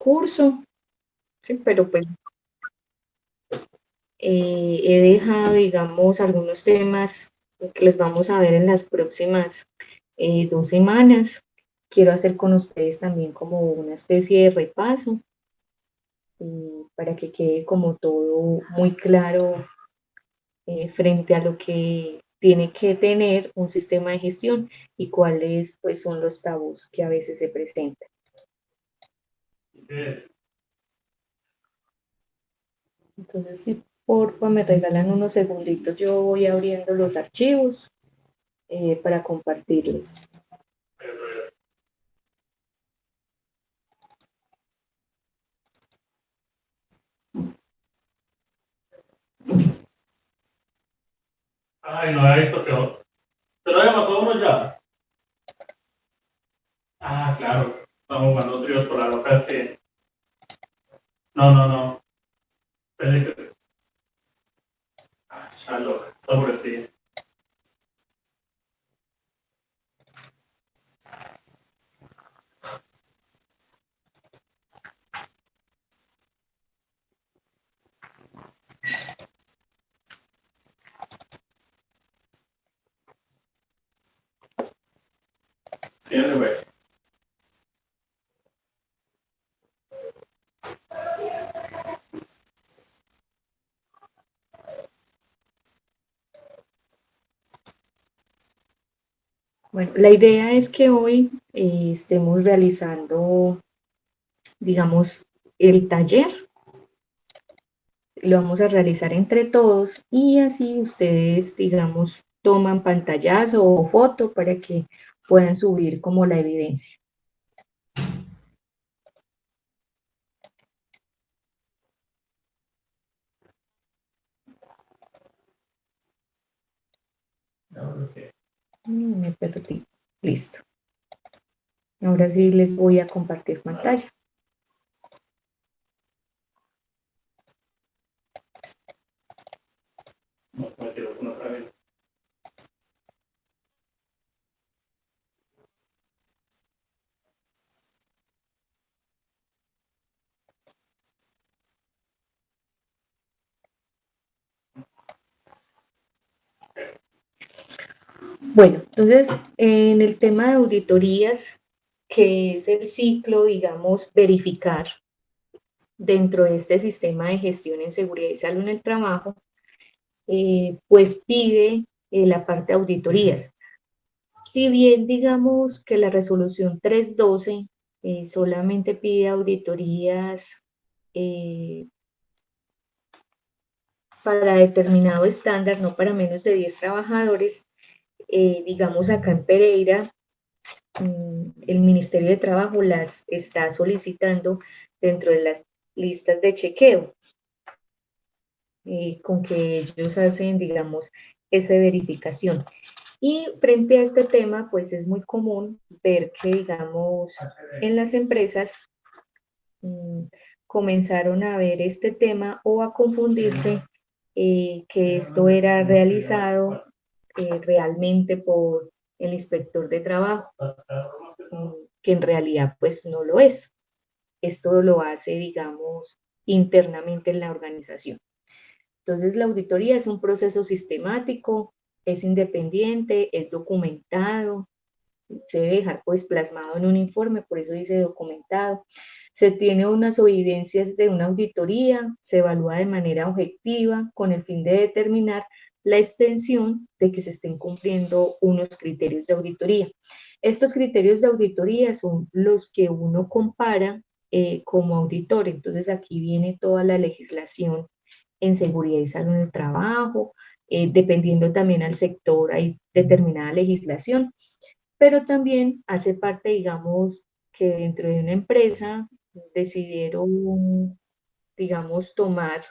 curso, ¿sí? Pero pues he dejado, digamos, algunos temas que los vamos a ver en las próximas 2 semanas. Quiero hacer con ustedes también como una especie de repaso para que quede como todo muy claro frente a lo que tiene que tener un sistema de gestión y cuáles pues son los tabús que a veces se presentan. Entonces, si porfa me regalan unos segunditos, yo voy abriendo los archivos para compartirles. Ay, no había visto peor. ¿Pero había matado uno ya? Ah, claro. Estamos jugando tríos por la loca, sí. No, no, no. Felipe. Ah, ya loca. Pobrecilla. Sí, güey. Bueno, la idea es que hoy estemos realizando, digamos, el taller. Lo vamos a realizar entre todos y así ustedes, digamos, toman pantallazo o foto para que puedan subir como la evidencia. No, sí. Me perdí. Listo. Ahora sí les voy a compartir pantalla. No, me tiró con otra vez. Bueno, entonces en el tema de auditorías, que es el ciclo, digamos, verificar dentro de este sistema de gestión en seguridad y salud en el trabajo, pues pide la parte de auditorías. Si bien digamos que la resolución 312 solamente pide auditorías eh, para determinado estándar, no para menos de 10 trabajadores, digamos acá en Pereira, el Ministerio de Trabajo las está solicitando dentro de las listas de chequeo, con que ellos hacen, digamos, esa verificación. Y frente a este tema, pues es muy común ver que, digamos, en las empresas mmm, comenzaron a ver este tema o a confundirse que esto era realizado realmente por el inspector de trabajo, que en realidad pues no lo es. Esto lo hace, digamos, internamente en la organización. Entonces, la auditoría es un proceso sistemático, es independiente, es documentado, se debe dejar pues plasmado en un informe, por eso dice documentado. Se tiene unas evidencias de una auditoría, se evalúa de manera objetiva con el fin de determinar la extensión de que se estén cumpliendo unos criterios de auditoría. Estos criterios de auditoría son los que uno compara como auditor. Entonces aquí viene toda la legislación en seguridad y salud en el trabajo, dependiendo también al sector, hay determinada legislación, pero también hace parte, digamos, que dentro de una empresa decidieron, digamos, tomar,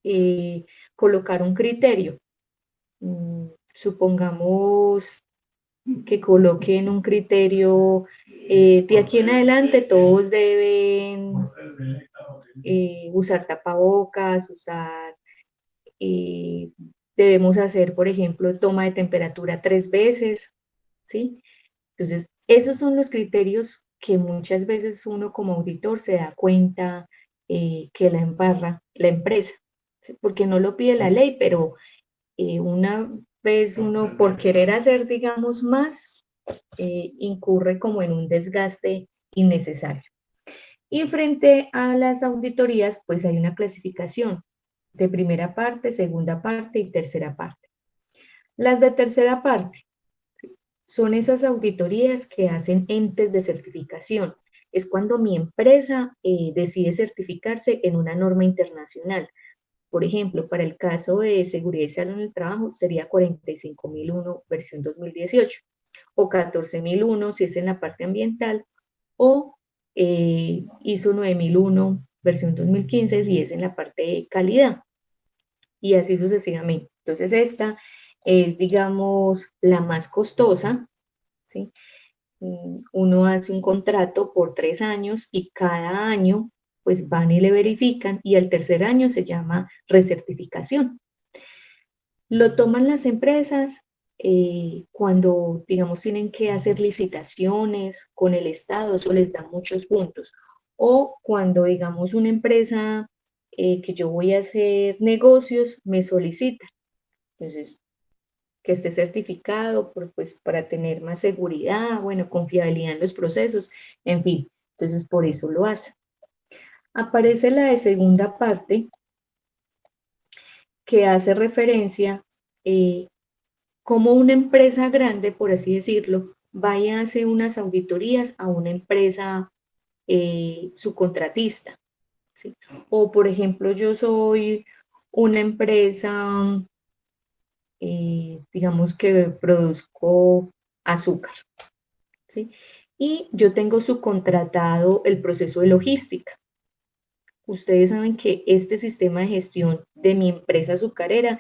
eh, colocar un criterio. Supongamos que coloquen un criterio, de aquí en adelante todos deben usar tapabocas, eh, debemos hacer, por ejemplo, toma de temperatura 3 veces, ¿sí? Entonces, esos son los criterios que muchas veces uno como auditor se da cuenta que la embarra la empresa, ¿sí? Porque no lo pide la ley, pero una vez uno por querer hacer, digamos, más, incurre como en un desgaste innecesario. Y frente a las auditorías, pues hay una clasificación de primera parte, segunda parte y tercera parte. Las de tercera parte son esas auditorías que hacen entes de certificación. Es cuando mi empresa decide certificarse en una norma internacional. Por ejemplo, para el caso de seguridad y salud en el trabajo sería 45001 versión 2018 o 14001 si es en la parte ambiental o ISO 9001 versión 2015 si es en la parte de calidad y así sucesivamente. Entonces esta es, digamos, la más costosa, ¿sí? Uno hace un contrato por 3 años y cada año pues van y le verifican y al tercer año se llama recertificación. Lo toman las empresas cuando, digamos, tienen que hacer licitaciones con el Estado, eso les da muchos puntos. O cuando, digamos, una empresa que yo voy a hacer negocios me solicita. Entonces, que esté certificado pues, para tener más seguridad, bueno, confiabilidad en los procesos, en fin. Entonces, por eso lo hace. Aparece la de segunda parte que hace referencia como una empresa grande, por así decirlo, vaya a hacer unas auditorías a una empresa subcontratista, ¿sí? O, por ejemplo, yo soy una empresa, digamos que produzco azúcar, ¿sí? Y yo tengo subcontratado el proceso de logística. Ustedes saben que este sistema de gestión de mi empresa azucarera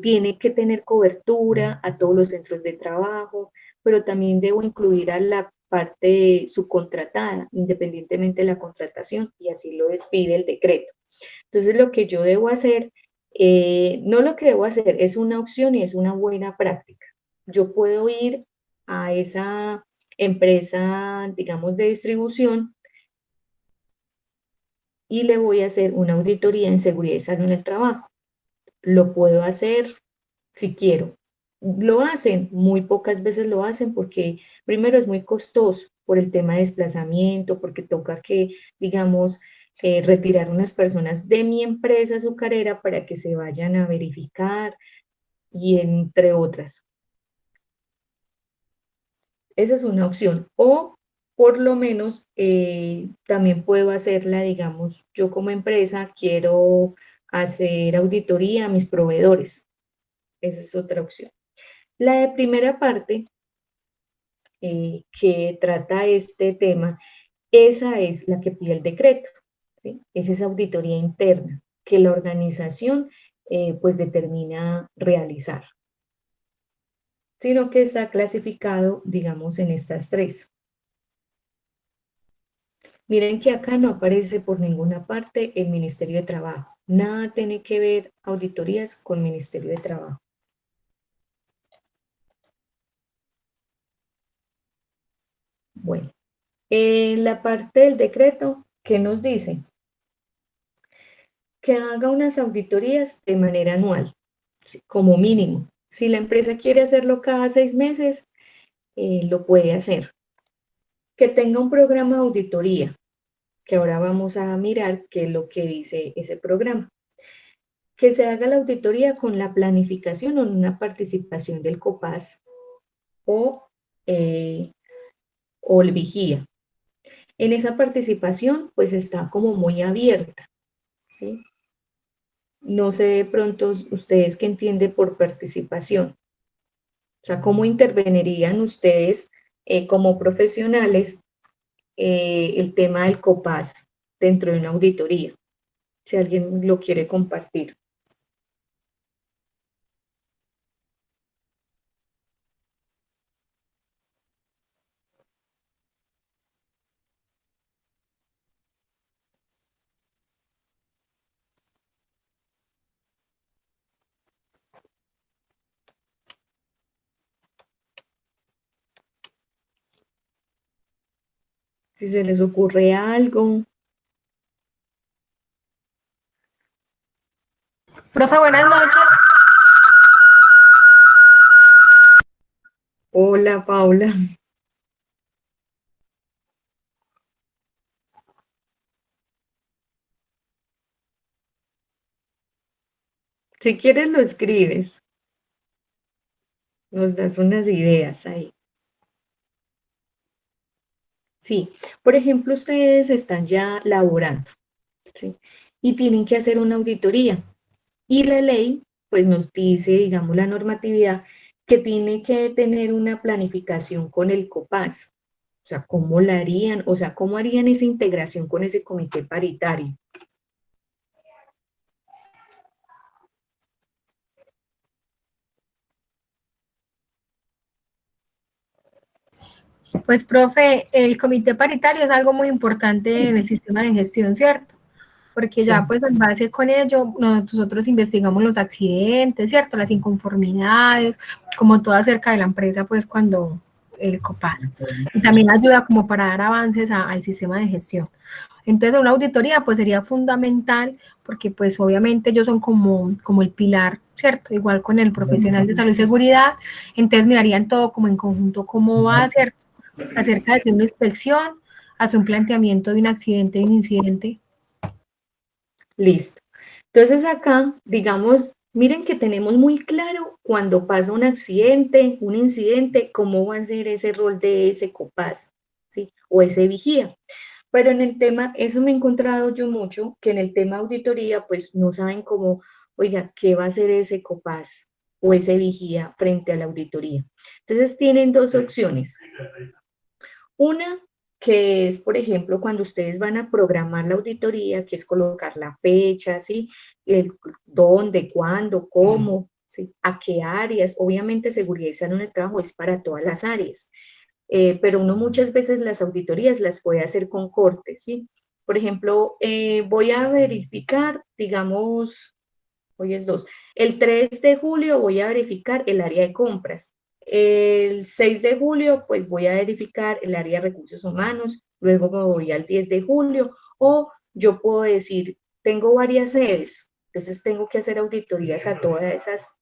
tiene que tener cobertura a todos los centros de trabajo, pero también debo incluir a la parte subcontratada, independientemente de la contratación, y así lo despide el decreto. Entonces, lo que yo debo hacer, no lo que debo hacer, es una opción y es una buena práctica. Yo puedo ir a esa empresa, digamos, de distribución y le voy a hacer una auditoría en seguridad y salud en el trabajo. Lo puedo hacer si quiero. Lo hacen, muy pocas veces lo hacen porque primero es muy costoso por el tema de desplazamiento, porque toca que, digamos, retirar unas personas de mi empresa azucarera para que se vayan a verificar y entre otras. Esa es una opción. O por lo menos también puedo hacerla, digamos, yo como empresa quiero hacer auditoría a mis proveedores. Esa es otra opción. La de primera parte que trata este tema, esa es la que pide el decreto, ¿sí? Esa es auditoría interna que la organización pues determina realizar, sino que está clasificado, digamos, en estas tres. Miren que acá no aparece por ninguna parte el Ministerio de Trabajo. Nada tiene que ver auditorías con Ministerio de Trabajo. Bueno, en la parte del decreto, ¿qué nos dice? Que haga unas auditorías de manera anual, ¿sí? Como mínimo. Si la empresa quiere hacerlo cada 6 meses, lo puede hacer. Que tenga un programa de auditoría, que ahora vamos a mirar qué es lo que dice ese programa. Que se haga la auditoría con la planificación o una participación del COPAS o, eh, o el vigía. En esa participación, pues está como muy abierta, ¿sí? No sé de pronto ustedes qué entienden por participación. O sea, ¿cómo intervenirían ustedes como profesionales el tema del COPAS dentro de una auditoría? Si alguien lo quiere compartir. Si se les ocurre algo. Profe, buenas noches. Hola, Paula. Si quieres lo escribes, nos das unas ideas ahí. Sí, por ejemplo, ustedes están ya laborando, ¿sí? Y tienen que hacer una auditoría. Y la ley, pues nos dice, digamos, la normatividad, que tiene que tener una planificación con el COPAS. O sea, ¿cómo la harían? O sea, ¿cómo harían esa integración con ese comité paritario? Pues, profe, el comité paritario es algo muy importante en el sistema de gestión, ¿cierto? Porque ya Sí. pues en base con ello nosotros investigamos los accidentes, ¿cierto? Las inconformidades, como todo acerca de la empresa, pues cuando el COPAS. Y también ayuda como para dar avances al sistema de gestión. Entonces, una auditoría pues sería fundamental porque pues obviamente ellos son como el pilar, ¿cierto? Igual con el profesional de salud y seguridad, entonces mirarían todo como en conjunto cómo va, ¿cierto? Acerca de una inspección, hacer un planteamiento de un accidente, de un incidente. Listo. Entonces acá, digamos, miren que tenemos muy claro cuando pasa un accidente, un incidente, cómo va a ser ese rol de ese COPAS, ¿sí? O ese vigía. Pero en el tema, eso me he encontrado yo mucho, que en el tema auditoría, pues no saben cómo, oiga, ¿qué va a hacer ese COPAS o ese vigía frente a la auditoría? Entonces tienen dos opciones. Una que es, por ejemplo, cuando ustedes van a programar la auditoría, que es colocar la fecha, ¿sí? El dónde, cuándo, cómo, ¿sí? A qué áreas. Obviamente seguridad y salud en el trabajo es para todas las áreas, pero uno muchas veces las auditorías las puede hacer con cortes, ¿sí? Por ejemplo, voy a verificar, digamos, hoy es 2. El 3 de julio voy a verificar el área de compras. El 6 de julio, pues voy a verificar el área de recursos humanos. Luego me voy al 10 de julio. O yo puedo decir, tengo varias sedes, entonces tengo que hacer auditorías a todas esas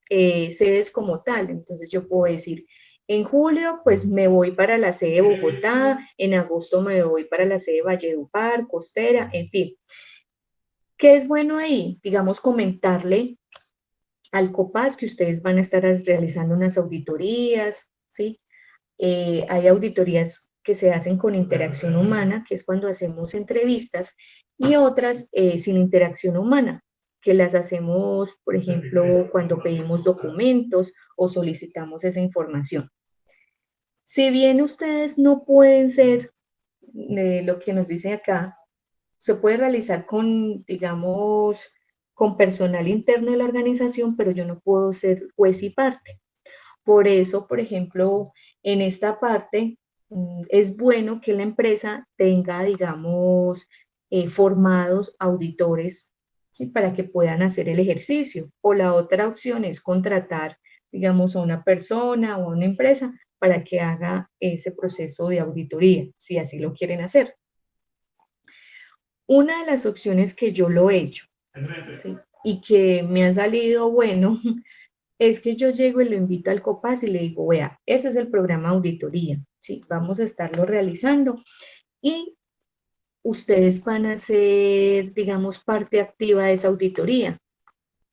sedes como tal. Entonces yo puedo decir, en julio, pues me voy para la sede de Bogotá, en agosto me voy para la sede de Valledupar, Costera, en fin. ¿Qué es bueno ahí? Digamos, comentarle al COPAS que ustedes van a estar realizando unas auditorías, ¿sí? Hay auditorías que se hacen con interacción humana, que es cuando hacemos entrevistas, y otras sin interacción humana, que las hacemos, por ejemplo, cuando pedimos documentos o solicitamos esa información. Si bien ustedes no pueden ser lo que nos dice acá, se puede realizar con, digamos, con personal interno de la organización, pero yo no puedo ser juez y parte. Por eso, por ejemplo, en esta parte es bueno que la empresa tenga, digamos, formados auditores, ¿sí? Para que puedan hacer el ejercicio. O la otra opción es contratar, digamos, a una persona o a una empresa para que haga ese proceso de auditoría, si así lo quieren hacer. Una de las opciones que yo lo he hecho, ¿sí? Y que me ha salido bueno, es que yo llego y lo invito al COPAS y le digo, vea, ese es el programa de auditoría, ¿sí? Vamos a estarlo realizando y ustedes van a ser, digamos, parte activa de esa auditoría.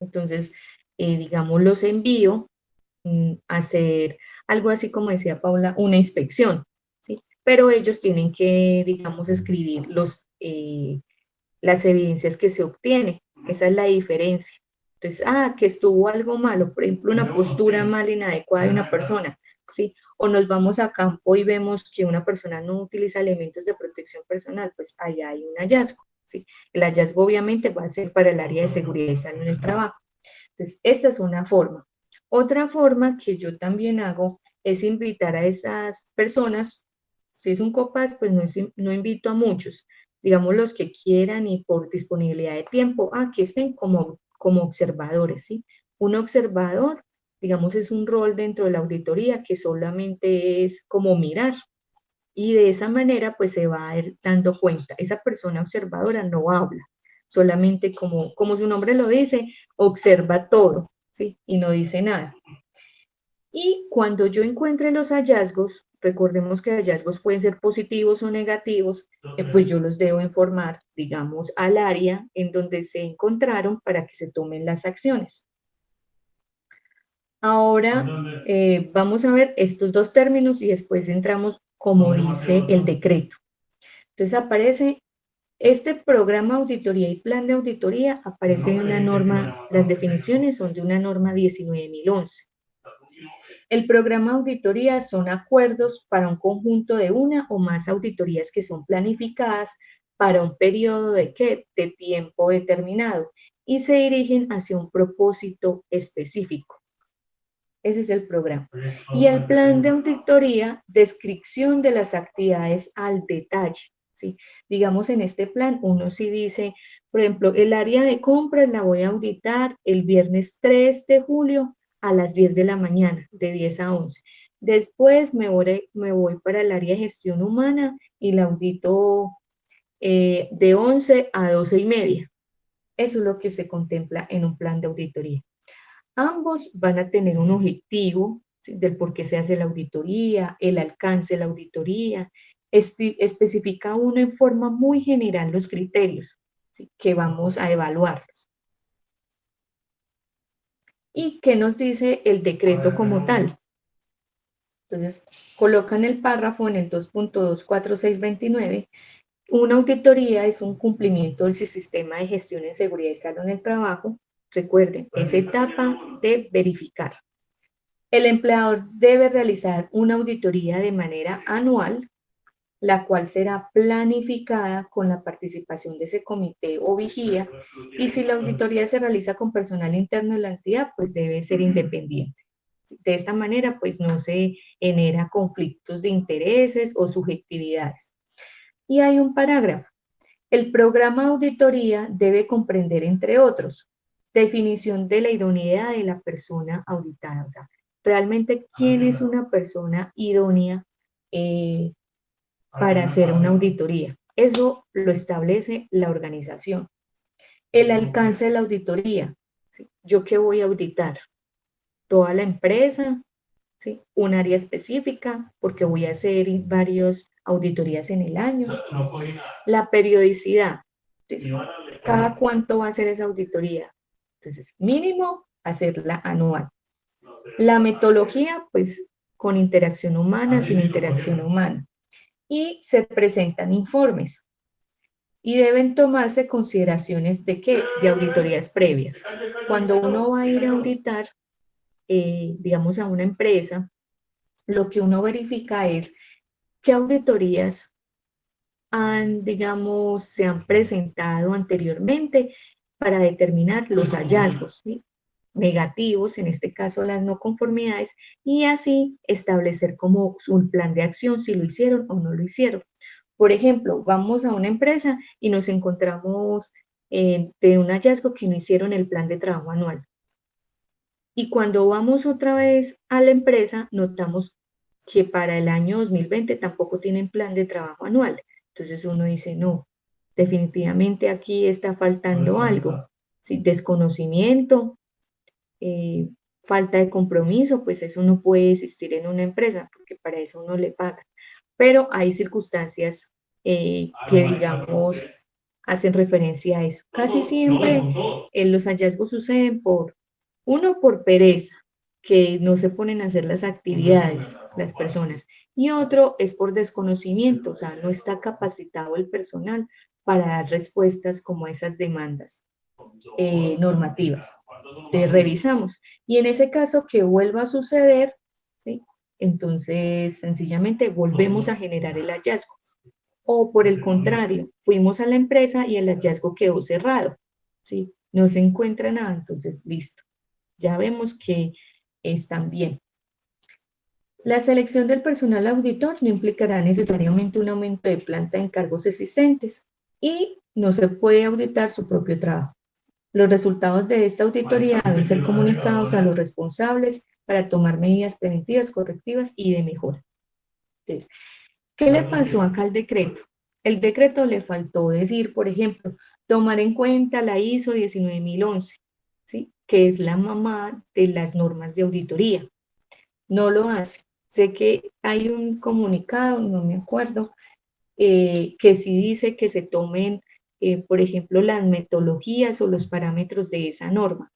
Entonces, digamos, los envío a hacer algo así como decía Paula, una inspección, ¿sí? Pero ellos tienen que, digamos, escribir las evidencias que se obtienen. Esa es la diferencia. Entonces, que estuvo algo malo, por ejemplo, una postura mal inadecuada de una persona, ¿sí? O nos vamos a campo y vemos que una persona no utiliza elementos de protección personal, pues ahí hay un hallazgo, ¿sí? El hallazgo obviamente va a ser para el área de seguridad y salud en el trabajo. Entonces, esta es una forma. Otra forma que yo también hago es invitar a esas personas, si es un COPAS, pues no invito a muchos, digamos los que quieran y por disponibilidad de tiempo, que estén como observadores, ¿sí? Un observador, digamos, es un rol dentro de la auditoría que solamente es como mirar, Y de esa manera pues se va a ir dando cuenta. Esa persona observadora no habla, solamente como su nombre lo dice, observa todo, ¿sí? Y no dice nada. Y cuando yo encuentre los hallazgos, recordemos que hallazgos pueden ser positivos o negativos, pues yo los debo informar, digamos, al área en donde se encontraron para que se tomen las acciones. Ahora vamos a ver estos dos términos y después entramos como dice el decreto. Entonces aparece este programa de auditoría y plan de auditoría, aparece en una norma, las definiciones son de una norma 19.011. El programa de auditoría son acuerdos para un conjunto de una o más auditorías que son planificadas para un periodo de tiempo determinado y se dirigen hacia un propósito específico. Ese es el programa. Y el plan de auditoría, descripción de las actividades al detalle, ¿sí? Digamos, en este plan uno sí dice, por ejemplo, el área de compras la voy a auditar el viernes 3 de julio a las 10 de la mañana, de 10 a 11. Después me voy para el área de gestión humana y la audito de 11 a 12 y media. Eso es lo que se contempla en un plan de auditoría. Ambos van a tener un objetivo, ¿sí? Del por qué se hace la auditoría, el alcance de la auditoría. Especifica uno en forma muy general los criterios, ¿sí? Que vamos a evaluarlos. ¿Y qué nos dice el decreto como tal? Entonces, colocan el párrafo en el 2.24629. Una auditoría es un cumplimiento del sistema de gestión en seguridad y salud en el trabajo. Recuerden, es etapa de verificar. El empleador debe realizar una auditoría de manera anual, la cual será planificada con la participación de ese comité o vigía, y si la auditoría se realiza con personal interno de la entidad, pues debe ser independiente. De esta manera, pues no se genera conflictos de intereses o subjetividades. Y hay un parágrafo. El programa de auditoría debe comprender, entre otros, definición de la idoneidad de la persona auditada, o sea, realmente quién es una persona idónea para hacer una auditoría. Eso lo establece la organización. El alcance de la auditoría. ¿Sí? ¿Yo qué voy a auditar? Toda la empresa, ¿sí? Un área específica, porque voy a hacer varias auditorías en el año. La periodicidad. Entonces, ¿cada cuánto va a ser esa auditoría? Entonces, mínimo, hacerla anual. La metodología, pues, con interacción humana, sin interacción humana. Y se presentan informes. Y deben tomarse consideraciones de ¿qué? De auditorías previas. Cuando uno va a ir a auditar, digamos, a una empresa, lo que uno verifica es qué auditorías digamos, se han presentado anteriormente para determinar los hallazgos, ¿sí? Negativos, en este caso las no conformidades, y así establecer como un plan de acción si lo hicieron o no lo hicieron. Por ejemplo, vamos a una empresa y nos encontramos de un hallazgo que no hicieron el plan de trabajo anual. Y cuando vamos otra vez a la empresa, notamos que para el año 2020 tampoco tienen plan de trabajo anual. Entonces uno dice, no, definitivamente aquí está faltando algo. ¿Sí? Desconocimiento, falta de compromiso, pues eso no puede existir en una empresa, porque para eso uno le paga. Pero hay circunstancias que, digamos, hacen referencia a eso. Casi siempre los hallazgos suceden por pereza, que no se ponen a hacer las actividades las personas, y otro es por desconocimiento, o sea, no está capacitado el personal para dar respuestas como a esas demandas normativas. Revisamos, y en ese caso que vuelva a suceder, ¿sí? Entonces sencillamente volvemos a generar el hallazgo. O por el contrario, fuimos a la empresa y el hallazgo quedó cerrado, ¿sí? No se encuentra nada, entonces listo. Ya vemos que están bien. La selección del personal auditor no implicará necesariamente un aumento de planta en cargos existentes y no se puede auditar su propio trabajo. Los resultados de esta auditoría deben ser comunicados a los responsables para tomar medidas preventivas, correctivas y de mejora. Entonces, ¿Qué le pasó acá al decreto? El decreto le faltó decir, por ejemplo, tomar en cuenta la ISO 19011, ¿sí? Que es la mamá de las normas de auditoría. No lo hace. Sé que hay un comunicado, no me acuerdo, que sí dice que se tomen, por ejemplo, las metodologías o los parámetros de esa norma.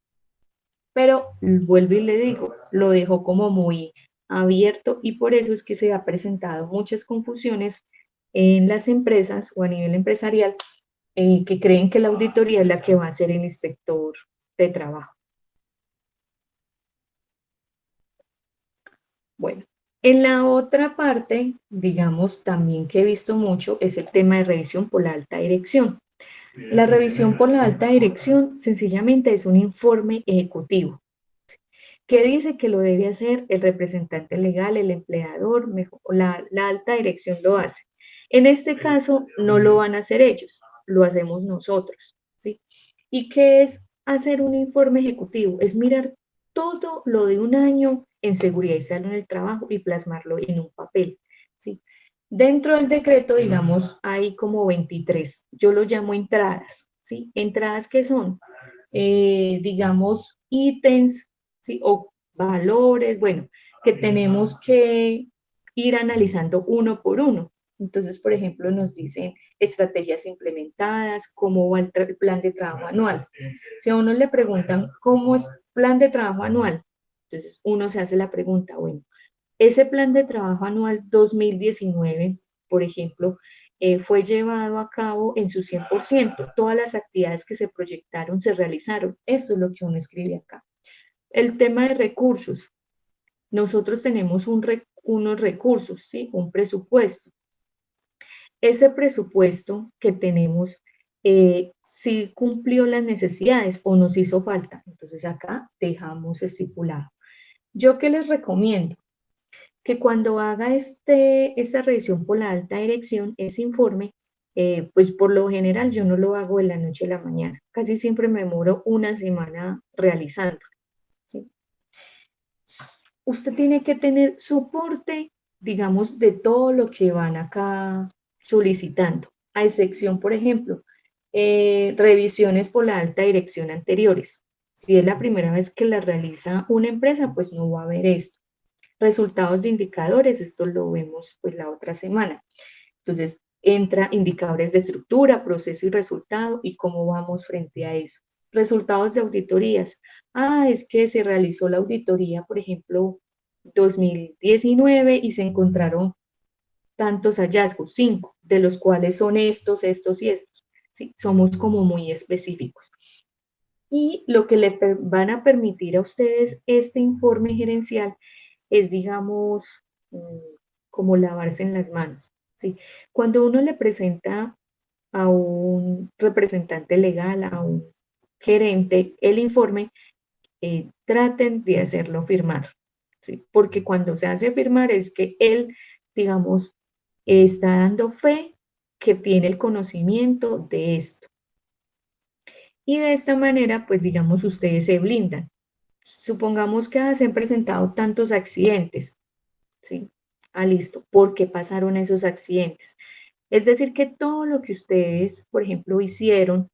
Pero vuelvo y le digo, lo dejó como muy abierto y por eso es que se ha presentado muchas confusiones en las empresas o a nivel empresarial, que creen que la auditoría es la que va a ser el inspector de trabajo. Bueno, en la otra parte, digamos, también que he visto mucho es el tema de revisión por la alta dirección. La revisión por la alta dirección sencillamente es un informe ejecutivo que dice que lo debe hacer el representante legal, el empleador, mejor, la alta dirección lo hace. En este caso no lo van a hacer ellos, lo hacemos nosotros, ¿sí? ¿Y qué es hacer un informe ejecutivo? Es mirar todo lo de un año en seguridad y salud en el trabajo y plasmarlo en un papel, ¿sí? Dentro del decreto, digamos, hay como 23, yo lo llamo entradas, ¿sí? Entradas que son, digamos, ítems, ¿sí? O valores, bueno, que tenemos que ir analizando uno por uno. Entonces, por ejemplo, nos dicen estrategias implementadas, cómo va el plan de trabajo anual. Si a uno le preguntan cómo es plan de trabajo anual, entonces uno se hace la pregunta, bueno, ese plan de trabajo anual 2019, por ejemplo, fue llevado a cabo en su 100%. Todas las actividades que se proyectaron se realizaron. Esto es lo que uno escribe acá. El tema de recursos. Nosotros tenemos unos recursos, ¿sí? Un presupuesto. Ese presupuesto que tenemos, si cumplió las necesidades o nos hizo falta. Entonces acá dejamos estipulado. ¿Yo qué les recomiendo? Que cuando haga esta revisión por la alta dirección, ese informe, pues por lo general yo no lo hago de la noche a la mañana. Casi siempre me demoro una semana realizando. ¿Sí? Usted tiene que tener soporte, digamos, de todo lo que van acá solicitando, a excepción, por ejemplo, revisiones por la alta dirección anteriores. Si es la primera vez que la realiza una empresa, pues no va a haber esto. Resultados de indicadores, esto lo vemos pues la otra semana. Entonces, entra indicadores de estructura, proceso y resultado y cómo vamos frente a eso. Resultados de auditorías. Es que se realizó la auditoría, por ejemplo, 2019 y se encontraron tantos hallazgos, 5, de los cuales son estos, estos y estos. ¿Sí? Somos como muy específicos. Y lo que le van a permitir a ustedes este informe gerencial es, digamos, como lavarse en las manos. ¿Sí? Cuando uno le presenta a un representante legal, a un gerente, el informe, traten de hacerlo firmar, ¿sí? Porque cuando se hace firmar es que él, digamos, está dando fe que tiene el conocimiento de esto. Y de esta manera, pues digamos, ustedes se blindan. Supongamos que se han presentado tantos accidentes, ¿sí? Listo. ¿Por qué pasaron esos accidentes? Es decir, que todo lo que ustedes, por ejemplo, hicieron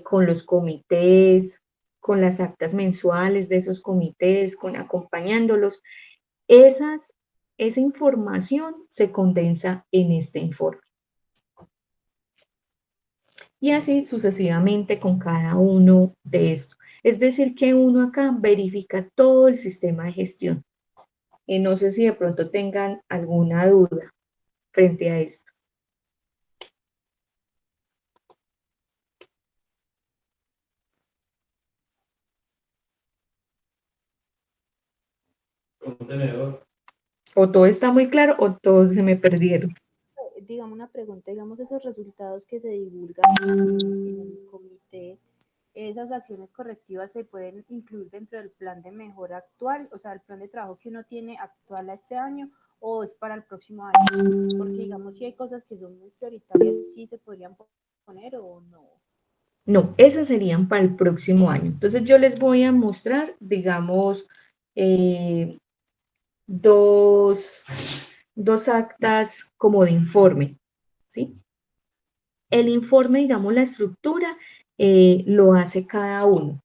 con los comités, con las actas mensuales de esos comités, con acompañándolos, esa información se condensa en este informe. Y así sucesivamente con cada uno de estos. Es decir, que uno acá verifica todo el sistema de gestión. No sé si de pronto tengan alguna duda frente a esto. O todo está muy claro o todos se me perdieron. Digamos una pregunta, digamos esos resultados que se divulgan en el comité, esas acciones correctivas se pueden incluir dentro del plan de mejora actual, o sea, el plan de trabajo que uno tiene actual a este año, o es para el próximo año, porque digamos si hay cosas que son muy prioritarias, sí se podrían poner o no. No, esas serían para el próximo año. Entonces yo les voy a mostrar, digamos, dos dos actas como de informe, ¿sí? El informe, digamos, la estructura lo hace cada uno.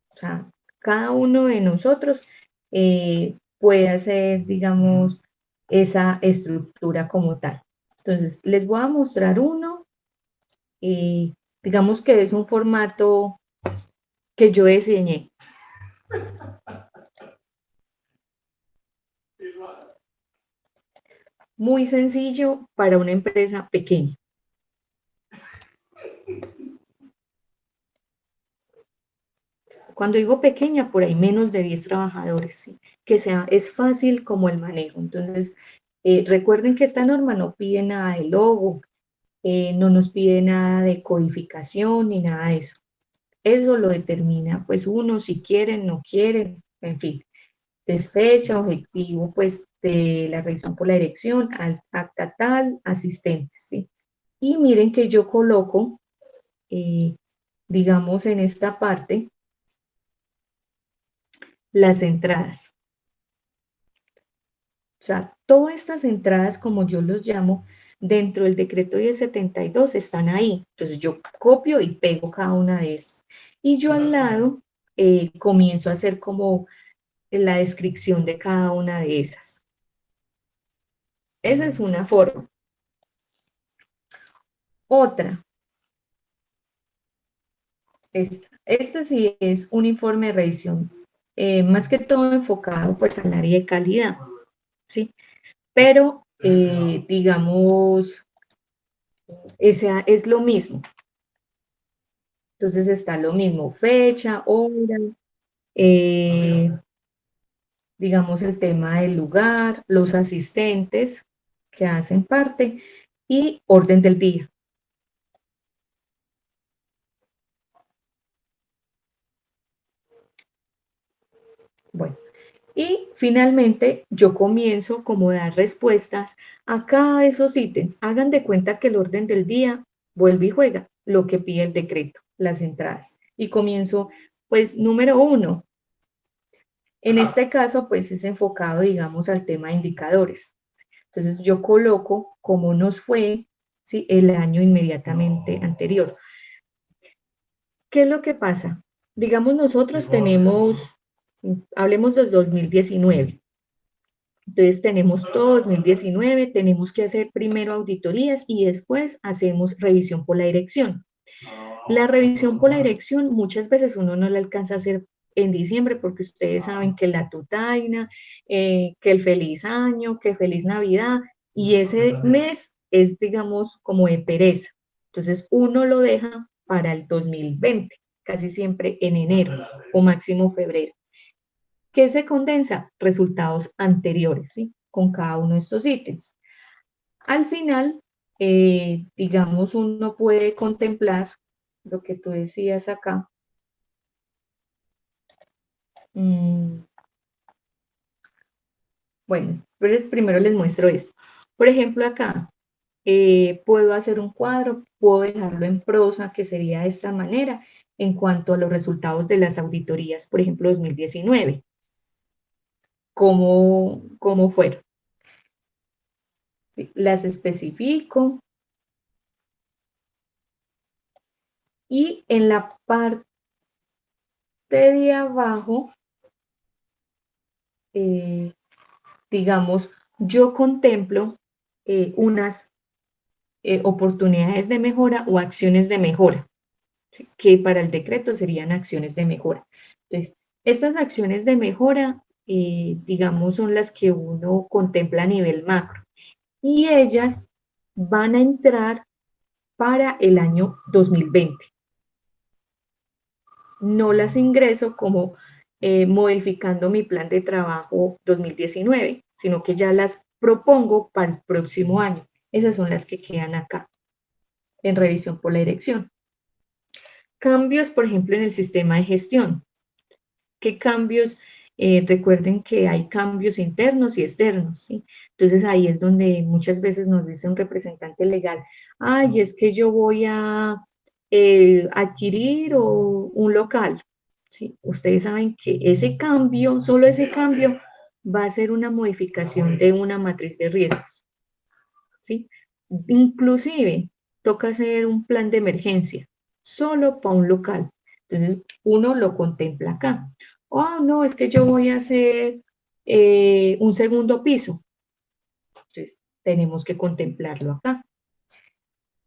O sea, cada uno de nosotros puede hacer, digamos, esa estructura como tal. Entonces, les voy a mostrar uno, digamos que es un formato que yo diseñé. Muy sencillo para una empresa pequeña. Cuando digo pequeña, por ahí menos de 10 trabajadores, ¿sí? Que sea, es fácil como el manejo. Entonces, recuerden que esta norma no pide nada de logo, no nos pide nada de codificación ni nada de eso. Eso lo determina pues uno, si quieren, no quieren, en fin. Es fecha, objetivo pues de la revisión por la dirección, acta tal, asistentes, ¿sí? Y miren que yo coloco, digamos en esta parte, las entradas. O sea, todas estas entradas, como yo los llamo, dentro del decreto 1072 están ahí. Entonces yo copio y pego cada una de estas. Y yo al lado comienzo a hacer como la descripción de cada una de esas. Esa es una forma. Otra. Esta sí es un informe de revisión, más que todo enfocado pues al área de calidad, ¿sí? Pero, digamos, esa es lo mismo. Entonces está lo mismo, fecha, hora, digamos el tema del lugar, los asistentes que hacen parte y orden del día. Bueno, y finalmente yo comienzo como a dar respuestas a cada de esos ítems. Hagan de cuenta que el orden del día vuelve y juega lo que pide el decreto, las entradas. Y comienzo, pues, número 1. En este caso, pues, es enfocado, digamos, al tema de indicadores. Entonces, yo coloco cómo nos fue, ¿sí?, el año inmediatamente anterior. ¿Qué es lo que pasa? Digamos, nosotros tenemos, hablemos del 2019. Entonces tenemos todo 2019, tenemos que hacer primero auditorías y después hacemos revisión por la dirección. La revisión por la dirección muchas veces uno no la alcanza a hacer en diciembre porque ustedes saben que la tutaina, que el feliz año, que feliz Navidad y ese mes es digamos como de pereza. Entonces uno lo deja para el 2020, casi siempre en enero o máximo febrero. ¿Qué se condensa? Resultados anteriores, ¿sí? Con cada uno de estos ítems. Al final, digamos, uno puede contemplar lo que tú decías acá. Bueno, primero les muestro esto. Por ejemplo, acá puedo hacer un cuadro, puedo dejarlo en prosa, que sería de esta manera, en cuanto a los resultados de las auditorías, por ejemplo, 2019. ¿Cómo fueron? Las especifico. Y en la parte de abajo, digamos, yo contemplo unas oportunidades de mejora o acciones de mejora, ¿sí?, que para el decreto serían acciones de mejora. Entonces, estas acciones de mejora, digamos, son las que uno contempla a nivel macro. Y ellas van a entrar para el año 2020. No las ingreso como modificando mi plan de trabajo 2019, sino que ya las propongo para el próximo año. Esas son las que quedan acá, en revisión por la dirección. Cambios, por ejemplo, en el sistema de gestión. ¿Qué cambios? Recuerden que hay cambios internos y externos, ¿sí? Entonces ahí es donde muchas veces nos dice un representante legal, ay, es que yo voy a adquirir un local, ¿sí? Ustedes saben que ese cambio, solo ese cambio, va a ser una modificación de una matriz de riesgos, ¿sí? Inclusive, toca hacer un plan de emergencia, solo para un local. Entonces, uno lo contempla acá. Oh, no, es que yo voy a hacer un segundo piso. Entonces, tenemos que contemplarlo acá.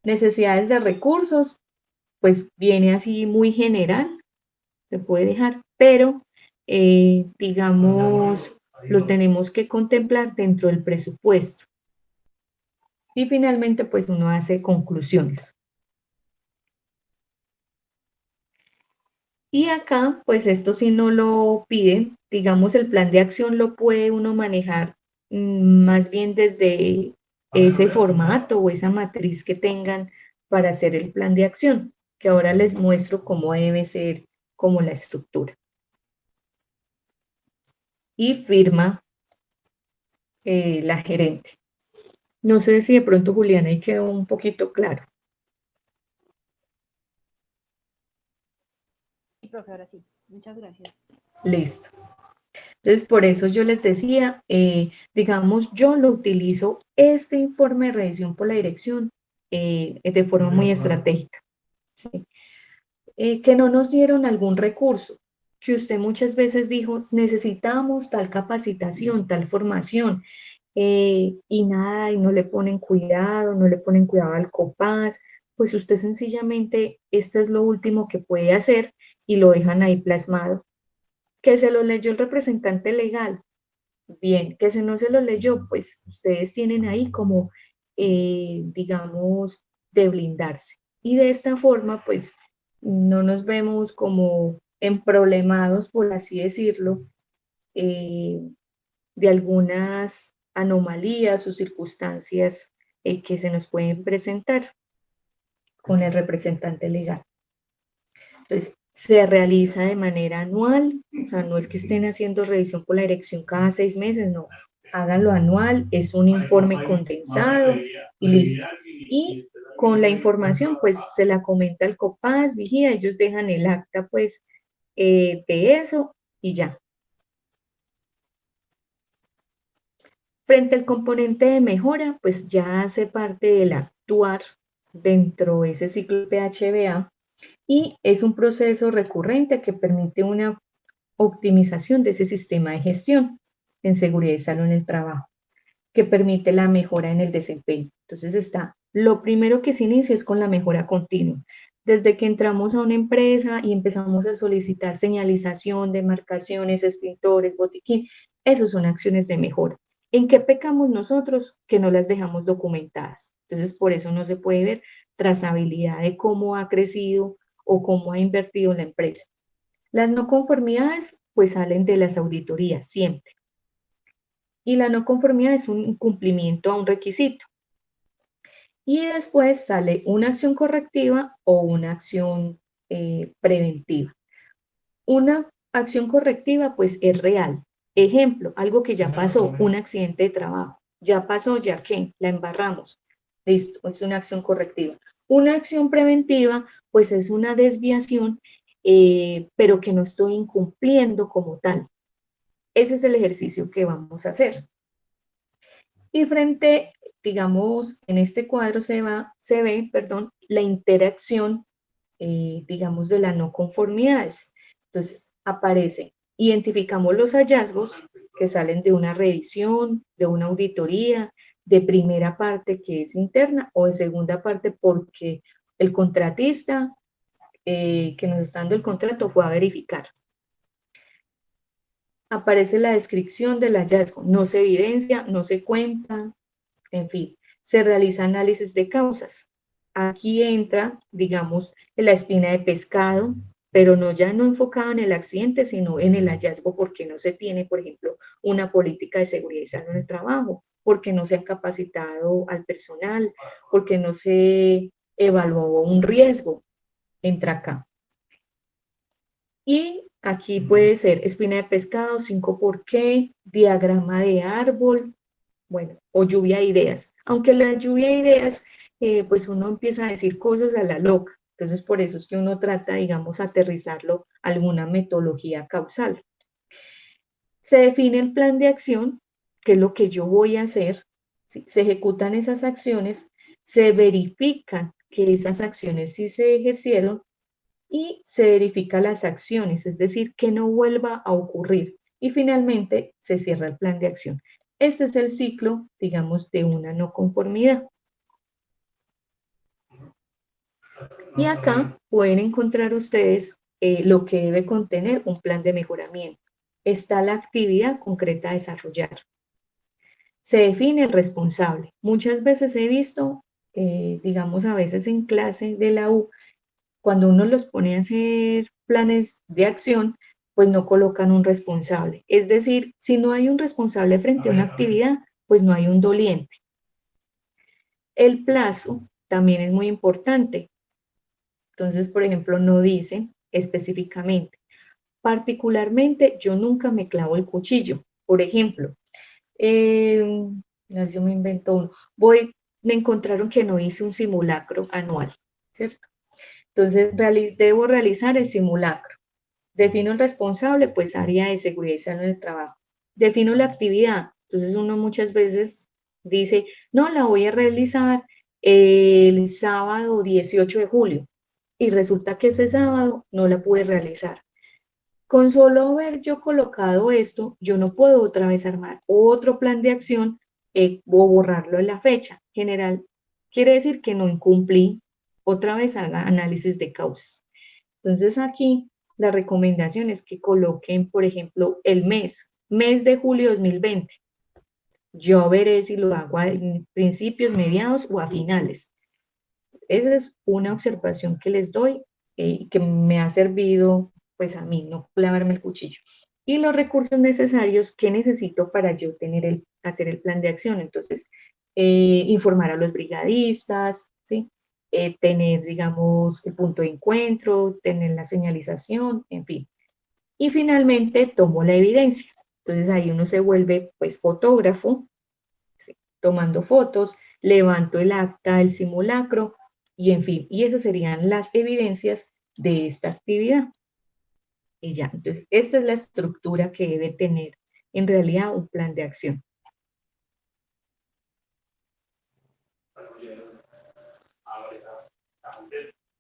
Necesidades de recursos, pues viene así muy general, se puede dejar, pero digamos, lo tenemos que contemplar dentro del presupuesto. Y finalmente, pues uno hace conclusiones. Y acá, pues esto sí no lo piden, digamos, el plan de acción lo puede uno manejar más bien desde ese formato o esa matriz que tengan para hacer el plan de acción, que ahora les muestro cómo debe ser como la estructura. Y firma la gerente. No sé si de pronto, Juliana, ahí quedó un poquito claro. Sí, profe, ahora sí. Muchas gracias. Listo. Entonces, por eso yo les decía, digamos, yo lo utilizo este informe de revisión por la dirección de forma muy estratégica. ¿Sí? Que no nos dieron algún recurso, que usted muchas veces dijo, necesitamos tal capacitación, tal formación, y nada, y no le ponen cuidado, no le ponen cuidado al COPAS, pues usted sencillamente, esto es lo último que puede hacer y lo dejan ahí plasmado. Que se lo leyó el representante legal, bien, que si no se lo leyó, pues ustedes tienen ahí como, digamos, de blindarse. Y de esta forma, pues, no nos vemos como emproblemados, por así decirlo, eh, de algunas anomalías o circunstancias que se nos pueden presentar con el representante legal. Entonces, se realiza de manera anual, o sea, no es que estén haciendo revisión por la dirección cada 6 meses, no, háganlo anual, es un informe condensado y listo. Y con la información, pues se la comenta al COPAS, vigía, ellos dejan el acta, pues, de eso y ya. Frente al componente de mejora, pues ya hace parte del actuar dentro de ese ciclo PHBA y es un proceso recurrente que permite una optimización de ese sistema de gestión en seguridad y salud en el trabajo, que permite la mejora en el desempeño. Entonces está, lo primero que se inicia es con la mejora continua. Desde que entramos a una empresa y empezamos a solicitar señalización, demarcaciones, extintores, botiquín, esas son acciones de mejora. ¿En qué pecamos nosotros? Que no las dejamos documentadas. Entonces, por eso no se puede ver trazabilidad de cómo ha crecido o cómo ha invertido la empresa. Las no conformidades pues salen de las auditorías siempre. Y la no conformidad es un incumplimiento a un requisito. Y después sale una acción correctiva o una acción preventiva. Una acción correctiva pues es real. Ejemplo, algo que ya pasó, un accidente de trabajo. Ya pasó, ya que la embarramos. Listo, es una acción correctiva. Una acción preventiva pues es una desviación, pero que no estoy incumpliendo como tal. Ese es el ejercicio que vamos a hacer. Y frente, digamos, en este cuadro se ve, la interacción, digamos, de las no conformidades. Entonces, aparece, identificamos los hallazgos que salen de una revisión, de una auditoría, de primera parte que es interna o de segunda parte porque el contratista que nos está dando el contrato fue a verificar. Aparece la descripción del hallazgo, no se evidencia, no se cuenta, en fin, se realiza análisis de causas. Aquí entra, digamos, la espina de pescado, pero no ya no enfocada en el accidente, sino en el hallazgo, porque no se tiene, por ejemplo, una política de seguridad y salud en el trabajo, porque no se ha capacitado al personal, porque no se evaluó un riesgo, entra acá. Y aquí puede ser espina de pescado, 5 por qué, diagrama de árbol, bueno, o lluvia de ideas. Aunque la lluvia de ideas, pues uno empieza a decir cosas a la loca. Entonces, por eso es que uno trata, digamos, aterrizarlo a alguna metodología causal. Se define el plan de acción, que es lo que yo voy a hacer, ¿sí? Se ejecutan esas acciones, se verifican que esas acciones sí se ejercieron y se verifica las acciones, es decir, que no vuelva a ocurrir. Y finalmente se cierra el plan de acción. Este es el ciclo, digamos, de una no conformidad. Y acá pueden encontrar ustedes lo que debe contener un plan de mejoramiento. Está la actividad concreta a desarrollar. Se define el responsable. Muchas veces he visto, digamos, a veces en clase de la U, cuando uno los pone a hacer planes de acción, pues no colocan un responsable. Es decir, si no hay un responsable frente a una actividad, pues no hay un doliente. El plazo también es muy importante. Entonces, por ejemplo, no dice específicamente. Particularmente, yo nunca me clavo el cuchillo. Por ejemplo, yo me invento uno. Me encontraron que no hice un simulacro anual, ¿cierto? Entonces, debo realizar el simulacro. Defino el responsable, pues área de seguridad y salud en el trabajo. Defino la actividad. Entonces, uno muchas veces dice, no, la voy a realizar el sábado 18 de julio. Y resulta que ese sábado no la pude realizar. Con solo haber yo colocado esto, yo no puedo otra vez armar otro plan de acción o borrarlo en la fecha. General, quiere decir que no incumplí. Otra vez haga análisis de causas. Entonces aquí la recomendación es que coloquen, por ejemplo, el mes de julio 2020. Yo veré si lo hago a principios, mediados o a finales. Esa es una observación que les doy y que me ha servido pues a mí, no clavarme el cuchillo. Y los recursos necesarios que necesito para yo hacer el plan de acción. Entonces, informar a los brigadistas, ¿sí? Tener, digamos, el punto de encuentro, tener la señalización, en fin. Y finalmente tomo la evidencia. Entonces ahí uno se vuelve pues fotógrafo, ¿sí? Tomando fotos, levanto el acta del simulacro y en fin, y esas serían las evidencias de esta actividad. Y ya, entonces esta es la estructura que debe tener en realidad un plan de acción.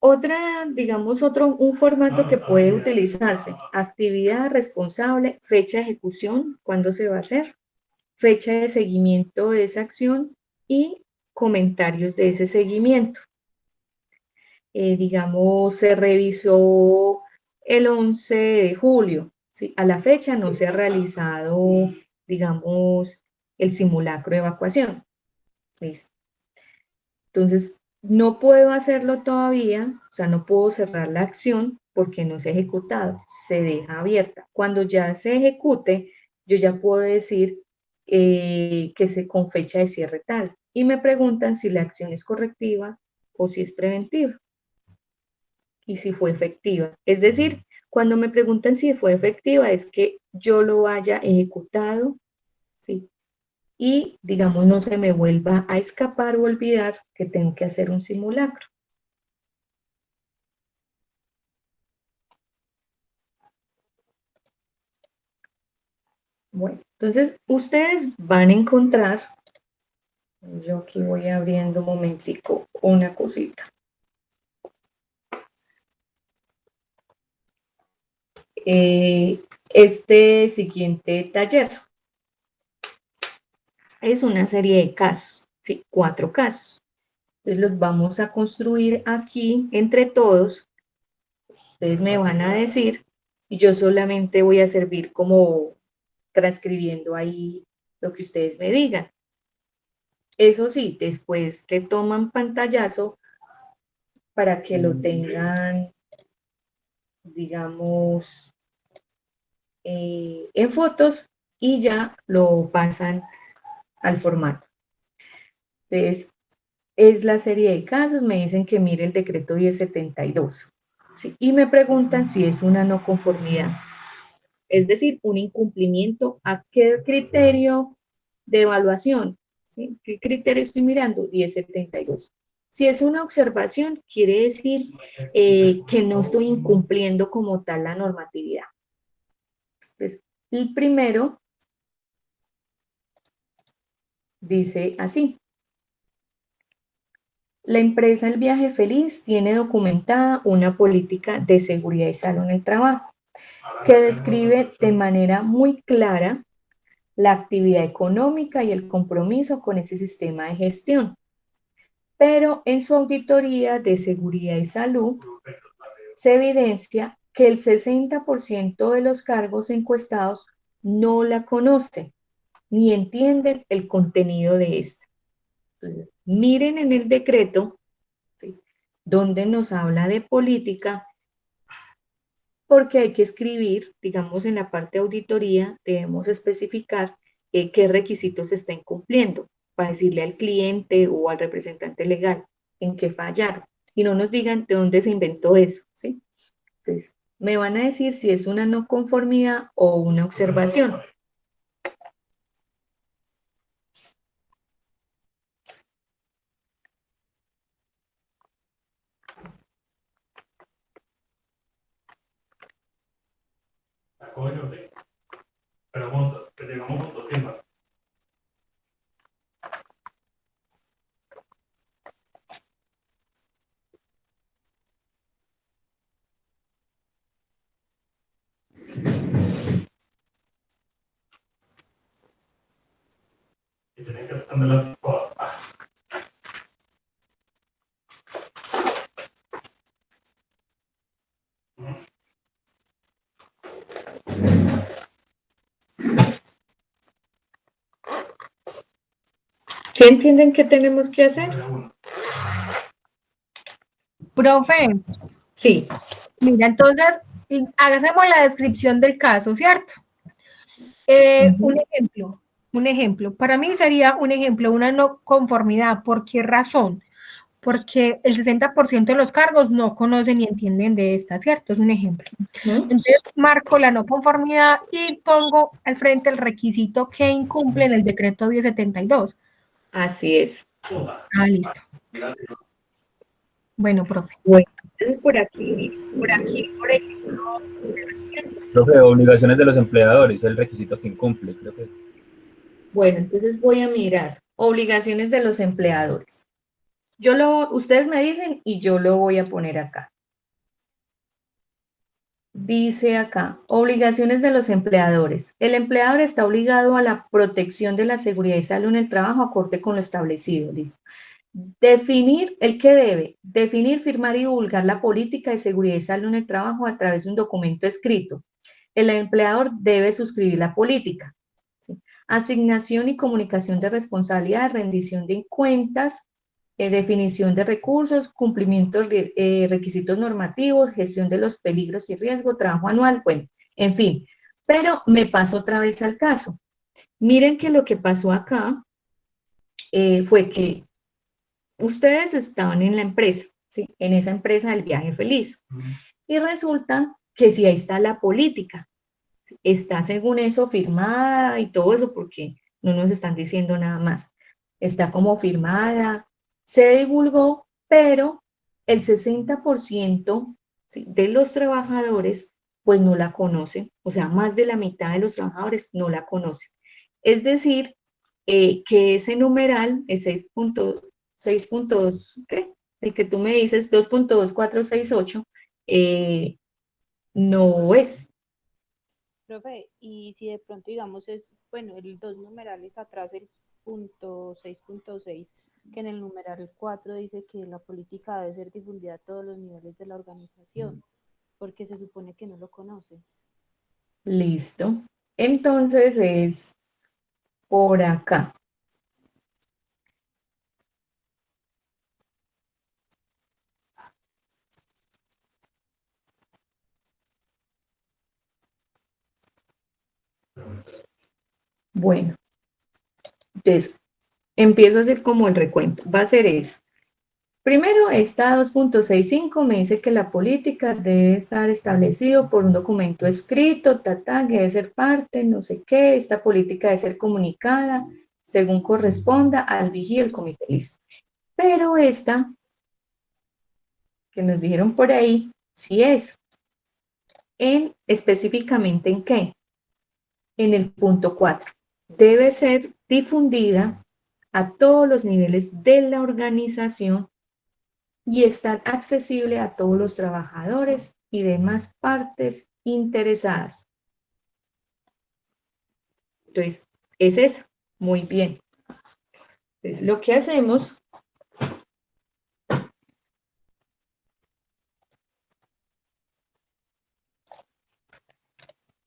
Un formato que puede utilizarse, actividad responsable, fecha de ejecución, cuándo se va a hacer, fecha de seguimiento de esa acción y comentarios de ese seguimiento. Digamos, se revisó el 11 de julio, ¿sí? A la fecha no se ha realizado, digamos, el simulacro de evacuación. ¿Listo? Entonces, no puedo hacerlo todavía, o sea, no puedo cerrar la acción porque no se ha ejecutado, se deja abierta. Cuando ya se ejecute, yo ya puedo decir con fecha de cierre tal. Y me preguntan si la acción es correctiva o si es preventiva y si fue efectiva. Es decir, cuando me preguntan si fue efectiva es que yo lo haya ejecutado, ¿sí? Y, digamos, no se me vuelva a escapar o olvidar que tengo que hacer un simulacro. Bueno, entonces ustedes van a encontrar, yo aquí voy abriendo un momentico una cosita. Este siguiente taller es una serie de casos, ¿sí? 4 casos. Entonces los vamos a construir aquí entre todos. Ustedes me van a decir y yo solamente voy a servir como transcribiendo ahí lo que ustedes me digan. Eso sí, después te toman pantallazo para que lo tengan, digamos, en fotos y ya lo pasan al formato. Entonces, es la serie de casos, me dicen que mire el decreto 1072, ¿sí? Y me preguntan si es una no conformidad, es decir, un incumplimiento. ¿A qué criterio de evaluación? ¿Sí? ¿Qué criterio estoy mirando? 1072. Si es una observación, quiere decir que no estoy incumpliendo como tal la normatividad. Entonces, El primero dice así: la empresa El Viaje Feliz tiene documentada una política de seguridad y salud en el trabajo que describe de manera muy clara la actividad económica y el compromiso con ese sistema de gestión. Pero en su auditoría de seguridad y salud se evidencia que el 60% de los cargos encuestados no la conocen ni entienden el contenido de esta. Entonces, miren en el decreto, ¿sí?, donde nos habla de política, porque hay que escribir, digamos, en la parte de auditoría, debemos especificar qué requisitos se está incumpliendo, para decirle al cliente o al representante legal en qué fallaron, y no nos digan de dónde se inventó eso, ¿sí? Entonces, me van a decir si es una no conformidad o una observación. Pregunta, que llegamos juntos, firma. Y tienen que tener las cosas. ¿Sí entienden qué tenemos que hacer? Profe, Sí. mira, entonces, hagamos la descripción del caso, ¿cierto? Un ejemplo. Para mí sería un ejemplo, una no conformidad. ¿Por qué razón? Porque el 60% de los cargos no conocen ni entienden de esta, ¿cierto? Es un ejemplo. Entonces, marco la no conformidad y pongo al frente el requisito que incumple en el decreto 1072. Así es. Ah, listo. Bueno, profe. Bueno, entonces por aquí, Por aquí, por ejemplo. Profe, obligaciones de los empleadores, el requisito que incumple, creo que. bueno, entonces voy a mirar obligaciones de los empleadores. Ustedes me dicen y yo lo voy a poner acá. Dice acá, obligaciones de los empleadores. El empleador está obligado a la protección de la seguridad y salud en el trabajo acorde con lo establecido. Listo. Definir, ¿el qué debe? Definir, firmar y divulgar la política de seguridad y salud en el trabajo a través de un documento escrito. El empleador debe suscribir la política. ¿Sí? Asignación y comunicación de responsabilidad, rendición de cuentas, definición de recursos, cumplimiento de requisitos normativos, gestión de los peligros y riesgo, trabajo anual, bueno, en fin. Pero me paso otra vez al caso. Miren que lo que pasó acá fue que ustedes estaban en la empresa, ¿sí?, en esa empresa del Viaje Feliz. Y resulta que si ahí está la política, está según eso firmada y todo eso, porque no nos están diciendo nada más. Está como firmada, se divulgó, pero el 60%, ¿sí?, de los trabajadores pues no la conocen, o sea, más de la mitad de los trabajadores no la conocen. Es decir, que ese numeral, el 6 puntos, ¿qué? El que tú me dices, 2.2468, no es. Profe, y si de pronto, digamos, es, bueno, el dos numerales atrás, el punto 6.6, que en el numeral 4 dice que la política debe ser difundida a todos los niveles de la organización, porque se supone que no lo conoce. Listo. Entonces es por acá. Bueno, entonces empiezo a hacer como el recuento. Va a ser eso. Primero, esta 2.65 me dice que la política debe estar establecido por un documento escrito, que debe ser parte, no sé qué, esta política debe ser comunicada según corresponda al vigía del comité listo. Pero esta, que nos dijeron por ahí, sí es. Específicamente en qué. en el punto 4. Debe ser difundida a todos los niveles de la organización y estar accesible a todos los trabajadores y demás partes interesadas. Entonces, es eso. Muy bien. Entonces, lo que hacemos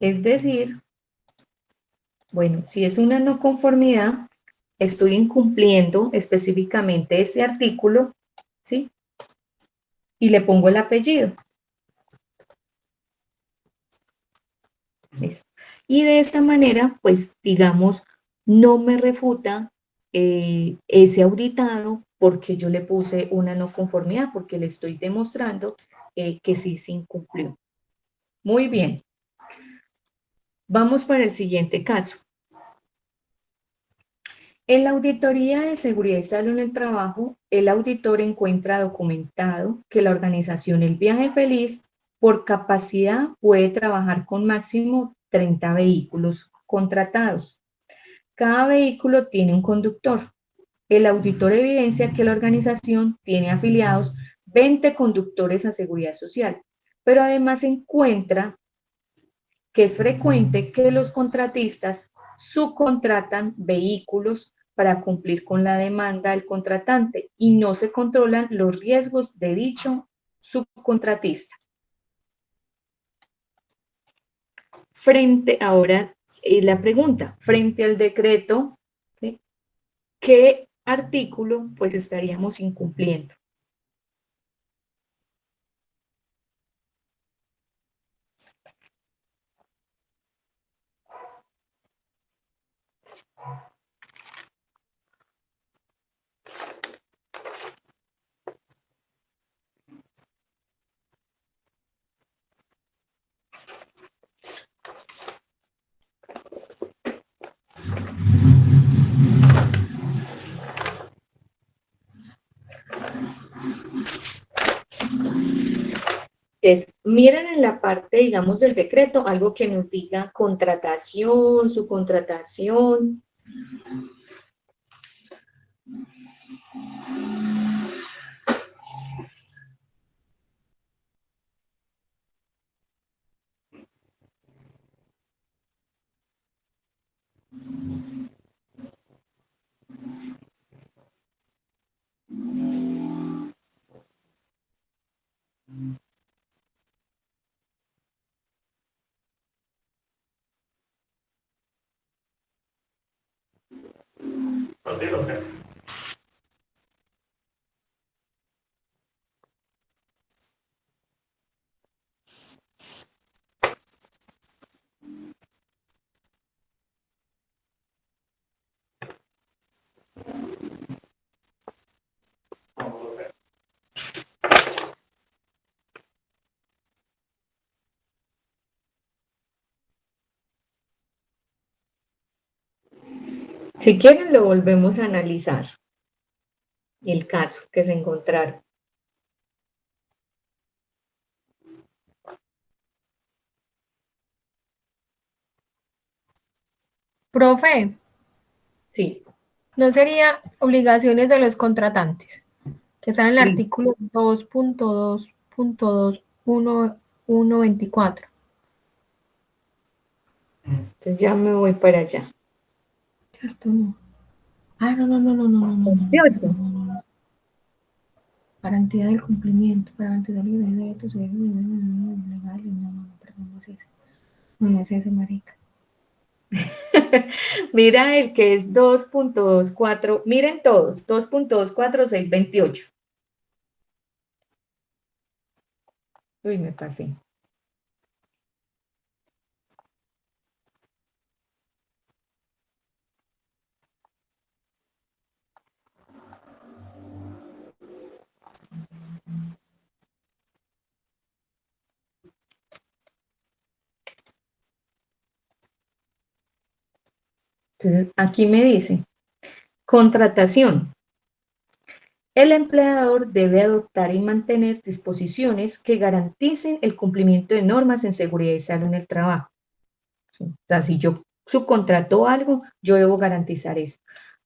es decir, bueno, si es una no conformidad, estoy incumpliendo específicamente este artículo, ¿sí? Y le pongo el apellido. ¿Listo? Y de esta manera, pues, digamos, no me refuta ese auditado porque yo le puse una no conformidad, porque le estoy demostrando que sí se incumplió. Muy bien. Vamos para el siguiente caso. En la auditoría de seguridad y salud en el trabajo, el auditor encuentra documentado que la organización El Viaje Feliz, por capacidad, puede trabajar con máximo 30 vehículos contratados. Cada vehículo tiene un conductor. El auditor evidencia que la organización tiene afiliados 20 conductores a seguridad social, pero además encuentra que es frecuente que los contratistas subcontratan vehículos para cumplir con la demanda del contratante y no se controlan los riesgos de dicho subcontratista. Frente, ahora la pregunta, frente al decreto, ¿sí? ¿Qué artículo pues estaríamos incumpliendo? Miren en la parte, digamos, del decreto, algo que nos diga contratación, subcontratación. Contigo, ¿qué? Vamos a ver. Si quieren, lo volvemos a analizar, el caso que se encontraron. Profe, Sí, ¿no sería obligaciones de los contratantes? Que están en el listo. artículo 2.2.2.124. Entonces ya me voy para allá. ¿Cierto? No. Ah, no. 28. No. Garantía del cumplimiento, para garantizar los derechos legales, perdón, no es ese. No es ese, marica. Mira el que es 2.24, miren todos, 2.24628. Uy, me pasé. Entonces, aquí me dice, contratación. El empleador debe adoptar y mantener disposiciones que garanticen el cumplimiento de normas en seguridad y salud en el trabajo. O sea, si yo subcontrató algo, yo debo garantizar eso.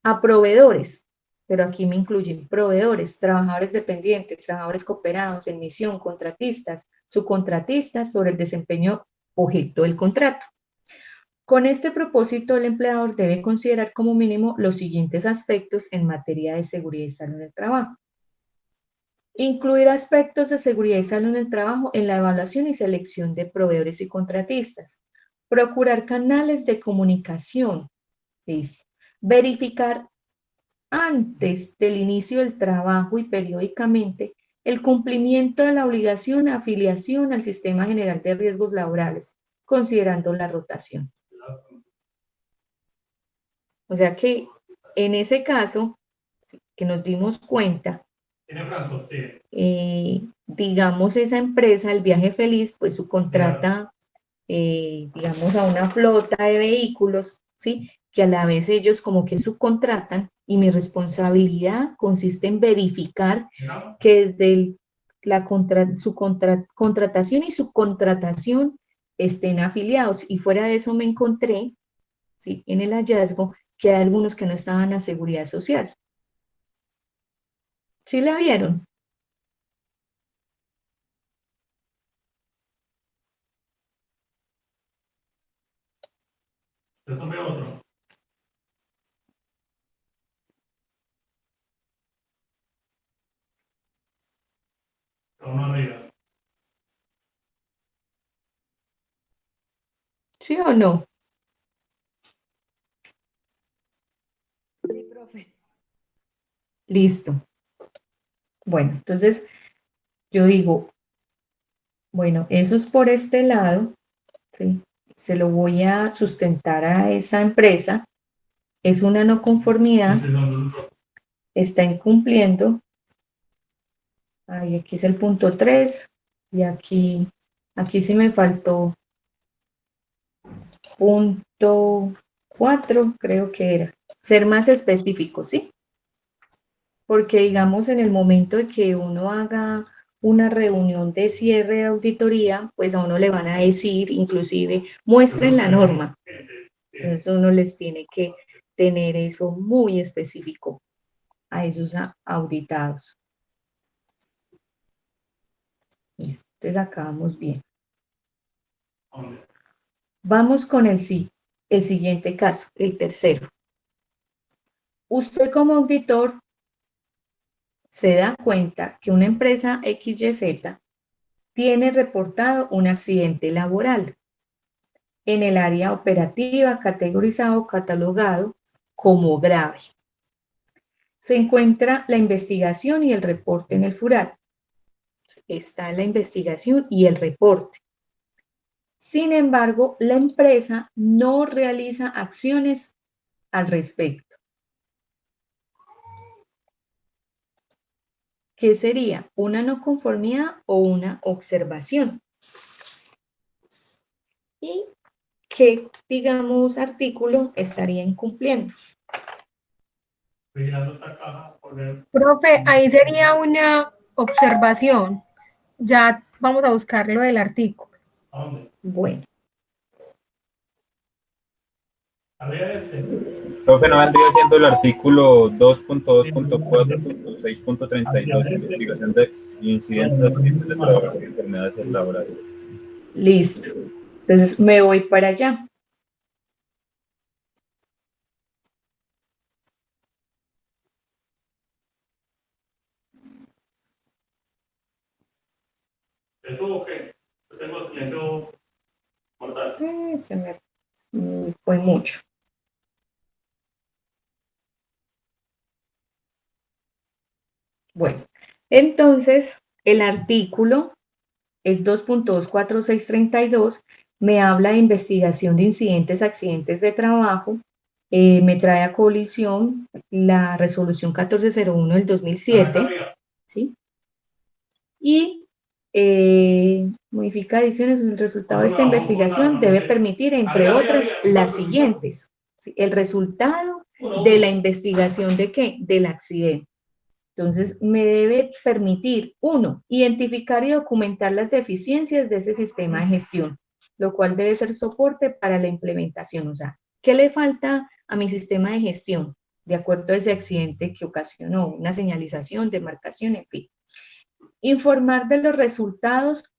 A proveedores, pero aquí me incluyen proveedores, trabajadores dependientes, trabajadores cooperados, en misión, contratistas, subcontratistas sobre el desempeño objeto del contrato. Con este propósito, el empleador debe considerar como mínimo los siguientes aspectos en materia de seguridad y salud en el trabajo. Incluir aspectos de seguridad y salud en el trabajo en la evaluación y selección de proveedores y contratistas. Procurar canales de comunicación. ¿Listo? Verificar antes del inicio del trabajo y periódicamente el cumplimiento de la obligación de afiliación al Sistema General de Riesgos Laborales, considerando la rotación. O sea que en ese caso, que nos dimos cuenta, ¿Tiene Franco? Sí. digamos esa empresa, el Viaje Feliz, pues subcontrata, digamos, a una flota de vehículos, ¿sí? Que a la vez ellos como que subcontratan, y mi responsabilidad consiste en verificar ¿No? que desde contratación y subcontratación estén afiliados, y fuera de eso me encontré, ¿sí?, en el hallazgo que hay algunos que no estaban a seguridad social. ¿Sí la vieron? Yo tomé otro. Uno arriba. ¿Sí o no? Sí, profe. Listo. Bueno, entonces yo digo, bueno, eso es por este lado, ¿sí? Se lo voy a sustentar a esa empresa, es una no conformidad, está incumpliendo. Ahí, aquí es el punto 3, y aquí sí me faltó punto 4, creo que era. Ser más específico, ¿sí? Porque digamos en el momento de que uno haga una reunión de cierre de auditoría, pues a uno le van a decir, inclusive, muestren la norma. Entonces uno les tiene que tener eso muy específico a esos auditados. Listo, entonces acá vamos bien. Vamos con el siguiente caso, el tercero. Usted como auditor se da cuenta que una empresa XYZ tiene reportado un accidente laboral en el área operativa, categorizado o catalogado como grave. Se encuentra la investigación y el reporte en el FURAT. Está la investigación y el reporte. Sin embargo, la empresa no realiza acciones al respecto. ¿Qué sería? ¿Una no conformidad o una observación? ¿Y qué, digamos, artículo estaría incumpliendo? Profe, ahí sería una observación. Ya vamos a buscar lo del artículo. Bueno. Profe, ¿no vendría siendo el artículo 2.2.4.6.32, investigación de incidentes de accidentes de trabajo y enfermedades laborales? Listo. Entonces me voy para allá. ¿Estuvo qué? Yo tengo silencio mortal. Se me fue mucho. Bueno, entonces el artículo es 2.24632, me habla de investigación de incidentes, accidentes de trabajo, me trae a colisión la resolución 1401 del 2007, ¿sí? Y modifica adiciones, el resultado de esta investigación debe permitir, entre otras, las siguientes, ¿sí? El resultado de la investigación ¿de qué? Del accidente. Entonces, me debe permitir, 1, identificar y documentar las deficiencias de ese sistema de gestión, lo cual debe ser soporte para la implementación. O sea, ¿Qué le falta a mi sistema de gestión? De acuerdo a ese accidente que ocasionó, una señalización, demarcación, en fin. Informar de los resultados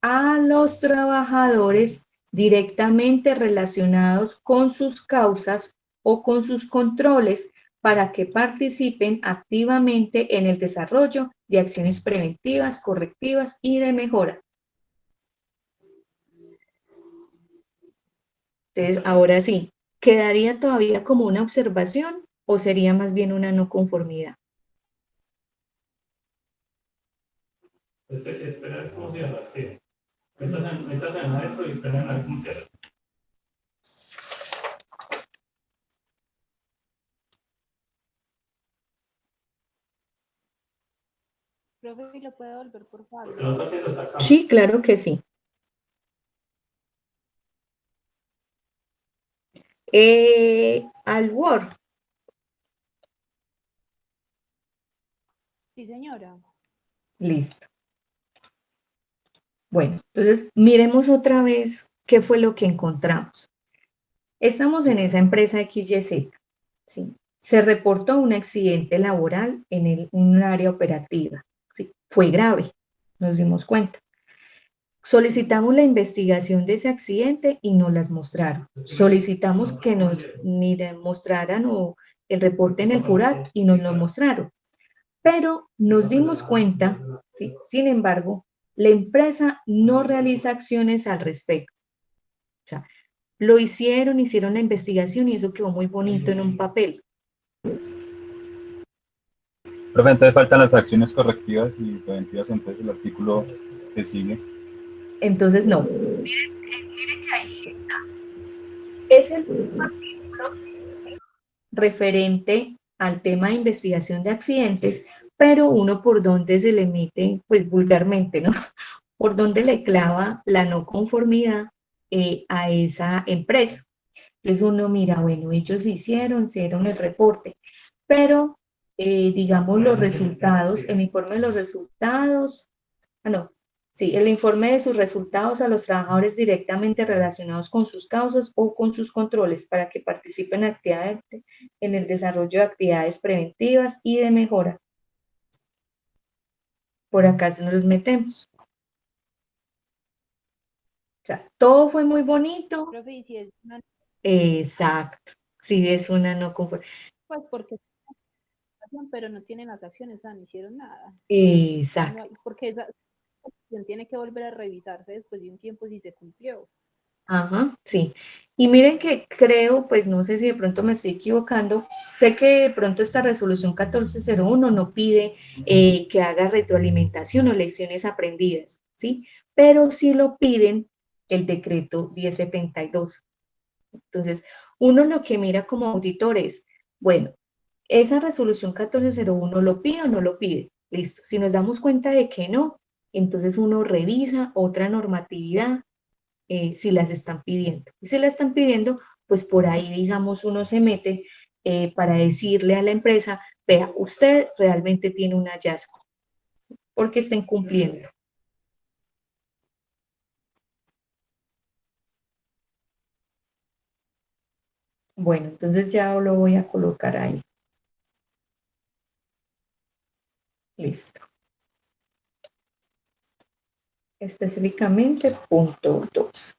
a los trabajadores directamente relacionados con sus causas o con sus controles para que participen activamente en el desarrollo de acciones preventivas, correctivas y de mejora. Entonces, ahora sí, ¿quedaría todavía como una observación o sería más bien una no conformidad? Esperar cómo cierra, sí. Metas en adentro y esperar a ver cómo cierra. Profe, ¿y lo puede volver por favor? Porque no está haciendo esta cámara. Sí, claro que sí. Al Word. Sí, señora. Listo. Bueno, entonces miremos otra vez qué fue lo que encontramos. Estamos en esa empresa XYZ, ¿sí? Se reportó un accidente laboral en un área operativa, ¿sí? Fue grave, nos dimos cuenta. Solicitamos la investigación de ese accidente y nos las mostraron. Solicitamos que nos mostraran el reporte en el FURAT y nos lo mostraron. Pero nos dimos cuenta, ¿sí? Sin embargo, la empresa no realiza acciones al respecto. O sea, lo hicieron la investigación y eso quedó muy bonito en un papel. Profe, entonces faltan las acciones correctivas y preventivas, entonces el artículo que sigue. Entonces, no. Miren que ahí es el artículo referente al tema de investigación de accidentes, pero uno por donde se le mete, pues vulgarmente, ¿no? Por donde le clava la no conformidad a esa empresa. Entonces uno mira, bueno, ellos hicieron el reporte, pero digamos los resultados, el informe de los resultados, no, sí, el informe de sus resultados a los trabajadores directamente relacionados con sus causas o con sus controles para que participen activamente en el desarrollo de actividades preventivas y de mejora. Por acá se nos metemos. O sea, todo fue muy bonito. Profe, y si es una, Exacto. Sí, es una no conformidad. pues porque pero no tienen las acciones, o sea, no hicieron nada. Exacto. No, porque esa acción tiene que volver a revisarse después de un tiempo si se cumplió. Ajá, sí. Y miren que creo, pues no sé si de pronto me estoy equivocando, sé que de pronto esta resolución 1401 no pide que haga retroalimentación o lecciones aprendidas, ¿sí? Pero sí lo piden el decreto 1072. Entonces, uno lo que mira como auditor es, bueno, esa resolución 1401 lo pide o no lo pide. Listo. Si nos damos cuenta de que no, entonces uno revisa otra normatividad si las están pidiendo. Y si la están pidiendo, pues por ahí, digamos, uno se mete para decirle a la empresa, vea, usted realmente tiene un hallazgo, porque está incumpliendo. Bueno, entonces ya lo voy a colocar ahí. Listo. Específicamente, punto 2.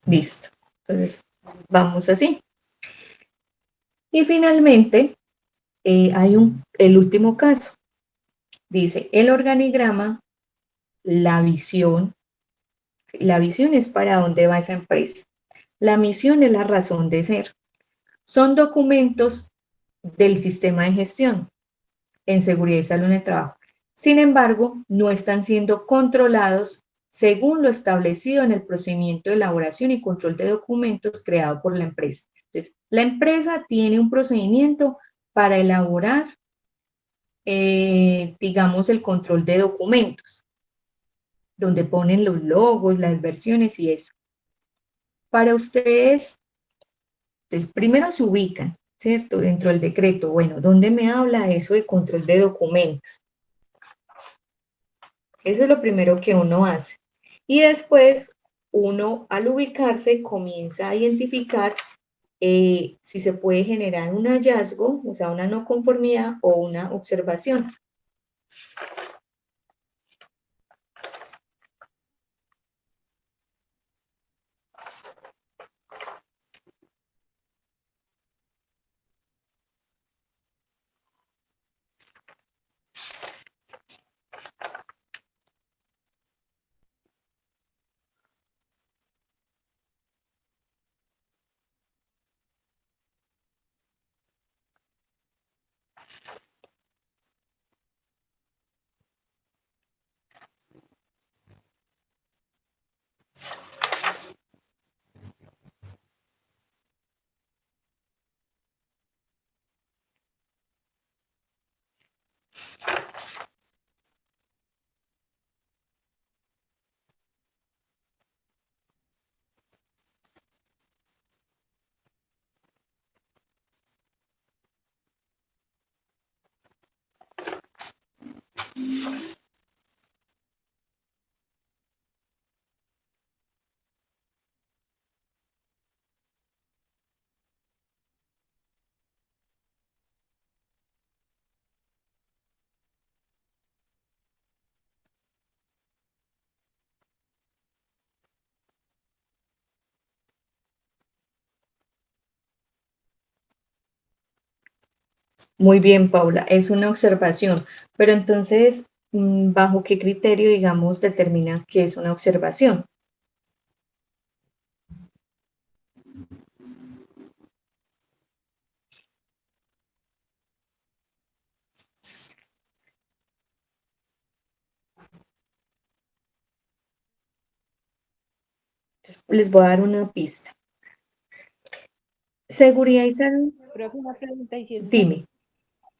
Listo. Entonces, vamos así. Y finalmente, hay el último caso. Dice, el organigrama, la visión. La visión es para dónde va esa empresa. La misión es la razón de ser. Son documentos del sistema de gestión en seguridad y salud en el trabajo. Sin embargo, no están siendo controlados según lo establecido en el procedimiento de elaboración y control de documentos creado por la empresa. Entonces, la empresa tiene un procedimiento para elaborar, digamos, el control de documentos, donde ponen los logos, las versiones y eso. Para ustedes, Entonces, primero se ubican, ¿cierto? Dentro del decreto, bueno, ¿dónde me habla eso de control de documentos? Eso es lo primero que uno hace. Y después, uno al ubicarse comienza a identificar si se puede generar un hallazgo, o sea, una no conformidad o una observación. Muy bien, Paula, es una observación, pero entonces, ¿bajo qué criterio, digamos, determina que es una observación? Entonces, les voy a dar una pista. Seguridad y salud, Profe, una pregunta, y si es dime.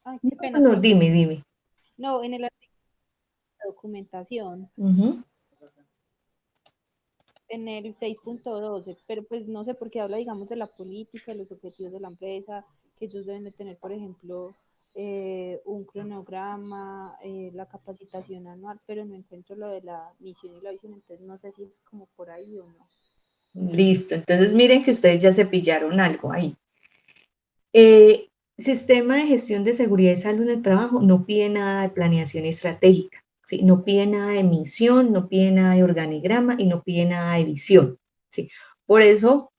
ay, No, qué no, pena, no, te dime, interrumpí. dime. No, en el artículo de documentación, Ujú. en el 6.12, pero pues no sé por qué habla, digamos, de la política, de los objetivos de la empresa, que ellos deben de tener, por ejemplo, un cronograma, la capacitación anual, pero no encuentro lo de la misión y la visión, entonces no sé si es como por ahí o no. Listo, entonces miren que ustedes ya se pillaron algo ahí. Eh, Sistema de gestión de seguridad y salud en el trabajo no pide nada de planeación estratégica, ¿sí? No pide nada de misión, no pide nada de organigrama y no pide nada de visión, ¿sí? Por eso,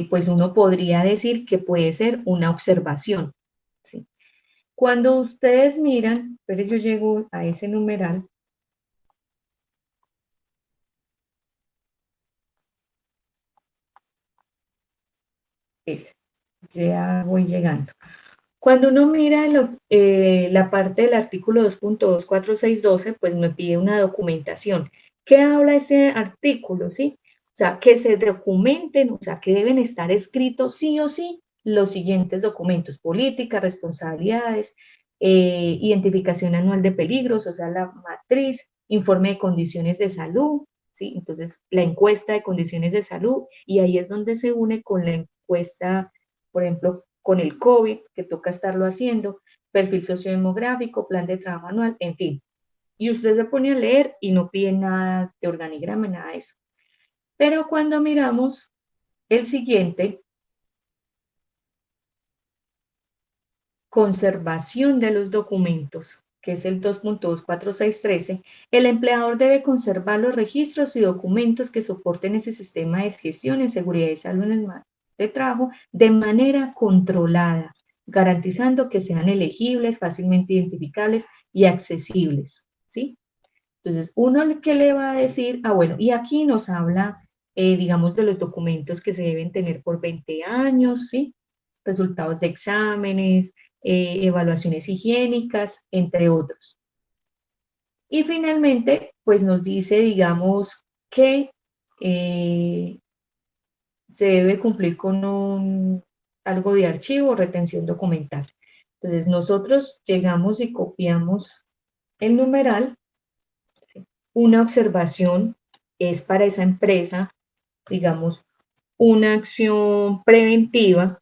pues uno podría decir que puede ser una observación, ¿sí? Cuando ustedes miran, pero yo llego a ese numeral, ese, ya voy llegando. Cuando uno mira la parte del artículo 2.24612, pues me pide una documentación. ¿Qué habla ese artículo? ¿Sí? O sea, que se documenten, o sea, que deben estar escritos sí o sí los siguientes documentos: política, responsabilidades, identificación anual de peligros, o sea, la matriz, informe de condiciones de salud, ¿sí? Entonces, la encuesta de condiciones de salud, y ahí es donde se une con la encuesta, por ejemplo, con el COVID, que toca estarlo haciendo, perfil sociodemográfico, plan de trabajo anual, en fin. Y usted se pone a leer y no pide nada de organigrama, nada de eso. Pero cuando miramos el siguiente, conservación de los documentos, que es el 2.24613, el empleador debe conservar los registros y documentos que soporten ese sistema de gestión en seguridad y salud en el de trabajo de manera controlada, garantizando que sean elegibles, fácilmente identificables y accesibles, ¿sí? Entonces, uno que le va a decir, bueno, y aquí nos habla, digamos, de los documentos que se deben tener por 20 años, ¿sí? Resultados de exámenes, evaluaciones higiénicas, entre otros. Y finalmente, pues nos dice, digamos, que se debe cumplir con algo de archivo o retención documental. Entonces, nosotros llegamos y copiamos el numeral. Una observación es para esa empresa, digamos, una acción preventiva,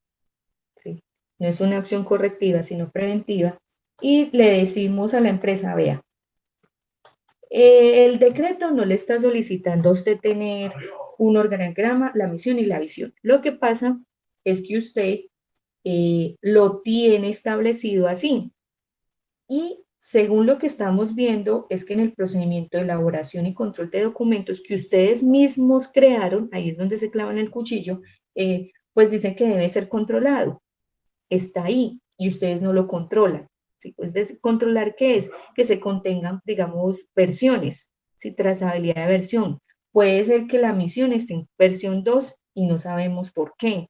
no es una acción correctiva, sino preventiva, y le decimos a la empresa, vea, el decreto no le está solicitando a usted tener un organigrama, la misión y la visión. Lo que pasa es que usted lo tiene establecido así. Y según lo que estamos viendo, es que en el procedimiento de elaboración y control de documentos que ustedes mismos crearon, ahí es donde se clavan el cuchillo, pues dicen que debe ser controlado. Está ahí y ustedes no lo controlan. ¿Sí? Pues controlar, ¿qué es? Que se contengan, digamos, versiones, ¿sí? Trazabilidad de versión. Puede ser que la misión esté en versión 2 y no sabemos por qué,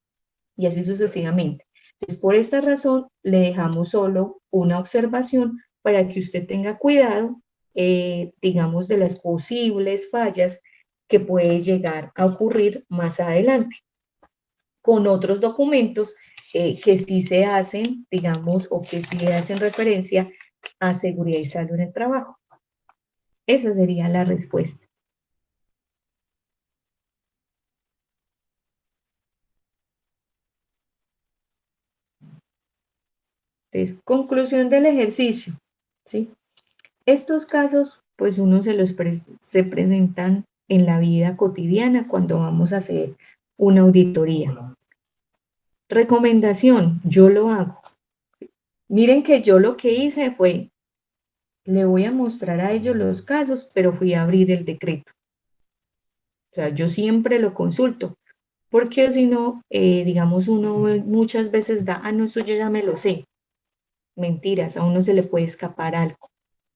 y así sucesivamente. Entonces, por esta razón, le dejamos solo una observación para que usted tenga cuidado, digamos, de las posibles fallas que puede llegar a ocurrir más adelante con otros documentos que sí se hacen, digamos, o que sí hacen referencia a seguridad y salud en el trabajo. Esa sería la respuesta. Entonces, conclusión del ejercicio, ¿sí? Estos casos, pues uno se presentan en la vida cotidiana cuando vamos a hacer una auditoría. Recomendación, yo lo hago. Miren que yo lo que hice fue, le voy a mostrar a ellos los casos, pero fui a abrir el decreto. O sea, yo siempre lo consulto, porque si no, digamos, uno muchas veces da, no, eso yo ya me lo sé. Mentiras, a uno se le puede escapar algo.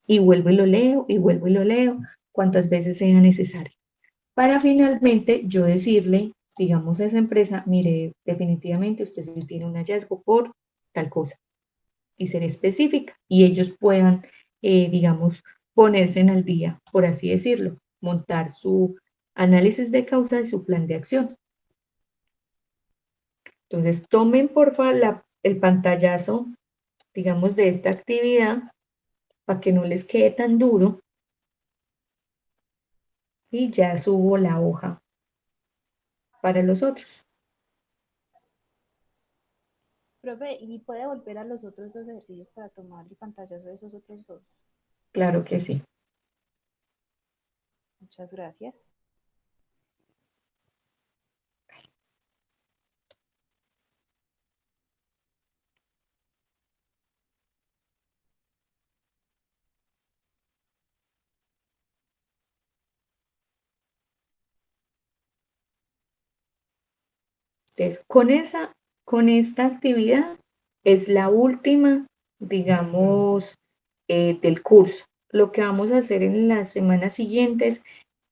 Y vuelvo y lo leo, y vuelvo y lo leo, cuantas veces sea necesario. Para finalmente yo decirle, digamos, a esa empresa, mire, definitivamente usted sí tiene un hallazgo por tal cosa, y ser específica, y ellos puedan, digamos, ponerse en al día, por así decirlo, montar su análisis de causa y su plan de acción. Entonces, tomen porfa el pantallazo, digamos, de esta actividad para que no les quede tan duro. Y ya subo la hoja para los otros. Profe, ¿y puede volver a los otros dos ejercicios para tomar el pantallazo de esos otros dos? Claro que sí. Muchas gracias. Entonces, con esta actividad es la última, digamos, del curso. Lo que vamos a hacer en las semanas siguientes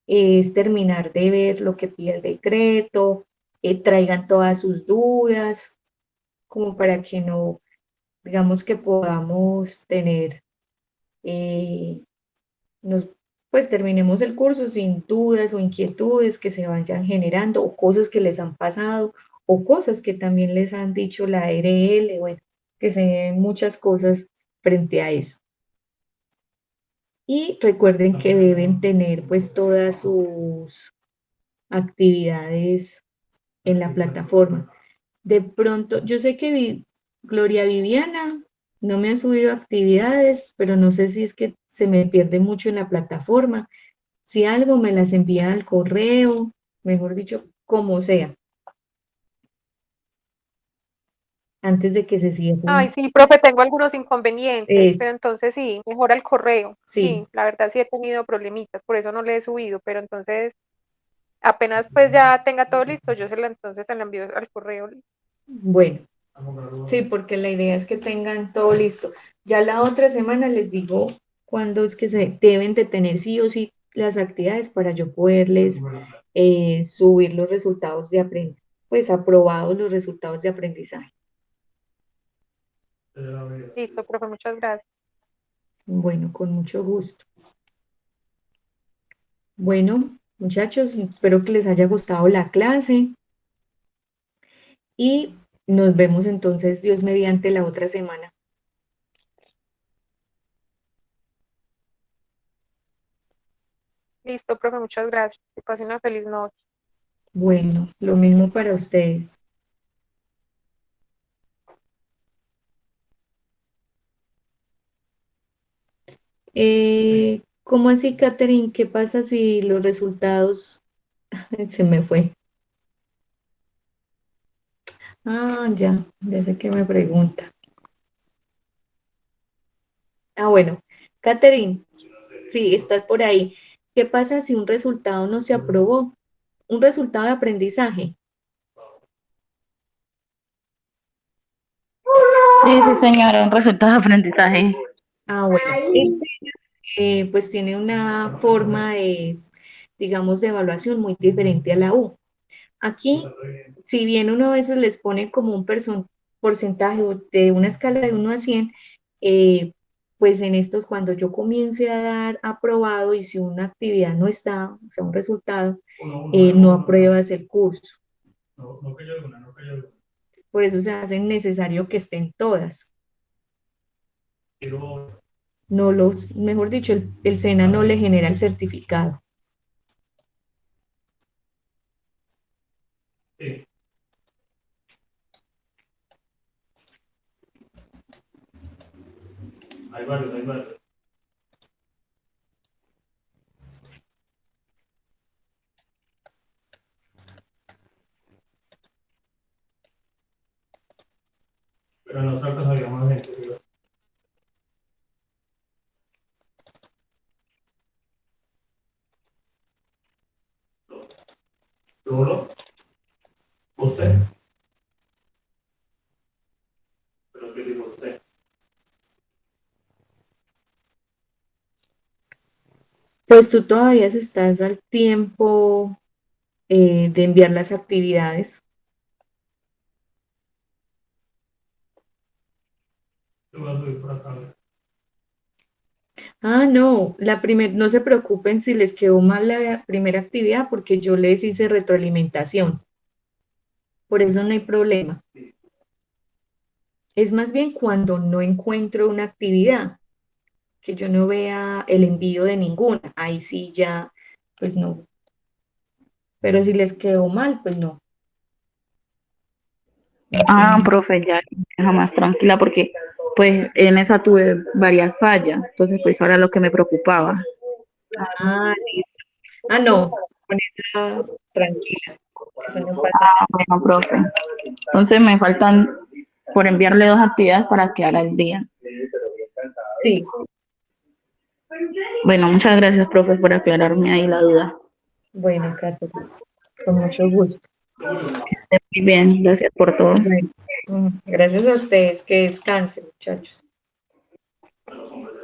es terminar de ver lo que pide el decreto, traigan todas sus dudas, como para que no, digamos que podamos tener, nos, pues terminemos el curso sin dudas o inquietudes que se vayan generando, o cosas que les han pasado, o cosas que también les han dicho la ARL, bueno, que se den muchas cosas frente a eso. Y recuerden que deben tener pues todas sus actividades en la plataforma. De pronto, yo sé que Gloria Viviana no me ha subido actividades, pero no sé si es que se me pierde mucho en la plataforma. Si algo me las envía al correo, mejor dicho, como sea, antes de que se Ay, cierren. sí, profe, tengo algunos inconvenientes, Es, pero entonces sí, mejora el correo. sí, Sí, la verdad sí he tenido problemitas, por eso no le he subido, pero entonces apenas pues ya tenga todo listo, yo entonces se la envío al correo. bueno, sí, porque la idea es que tengan todo listo. Ya la otra semana les digo cuándo es que se deben de tener sí o sí las actividades para yo poderles subir los resultados de aprendizaje, pues aprobados los resultados de aprendizaje. Listo, profe, muchas gracias. Bueno, con mucho gusto. Bueno, muchachos, espero que les haya gustado la clase y nos vemos entonces, Dios mediante, la otra semana. Listo, profe, muchas gracias. Que pasen una feliz noche. Bueno, lo mismo para ustedes. ¿Cómo así, Catherine? ¿Qué pasa si los resultados se me fue? Ah, ya sé que me pregunta. Ah, bueno, Catherine, sí, estás por ahí. ¿Qué pasa si un resultado no se aprobó? Un resultado de aprendizaje. Sí, sí, señora, un resultado de aprendizaje. Ah, bueno, pues tiene una forma de, digamos, de evaluación muy diferente a la U. Aquí, si bien uno a veces les pone como un porcentaje de una escala de 1 a 100, eh, pues en estos, cuando yo comience a dar aprobado y si una actividad no está, o sea, un resultado, no apruebas el curso. No cayó alguna, no cayó alguna. Por eso se hace necesario que estén todas. Quiero, No los, mejor dicho, el SENA no le genera el certificado. sí, hay varios, hay varios. Pero en otra casa había más gente, ¿sí? ¿Solo? ¿Usted? ¿Pero qué dijo usted? Pues tú todavía estás al tiempo de enviar las actividades. Yo voy a subir por acá, a ver. Ah, no, no se preocupen si les quedó mal la primera actividad porque yo les hice retroalimentación. Por eso no hay problema. Es más bien cuando no encuentro una actividad, que yo no vea el envío de ninguna. Ahí sí ya, pues no. Pero si les quedó mal, pues no. No sé. Ah, profe, ya me deja más tranquila porque pues en esa tuve varias fallas, entonces pues ahora lo que me preocupaba. Ah, listo. Ah, no, con esa tranquila. Eso no pasa Ah, bueno, profe. Entonces me faltan por enviarle 2 actividades para quedar al día. nada. Sí, Bueno, muchas gracias, profe, por aclararme ahí la duda. bueno, Catherine, con mucho gusto. Muy bien, gracias por todo. Bueno, gracias a ustedes, que descansen, muchachos. A los hombres.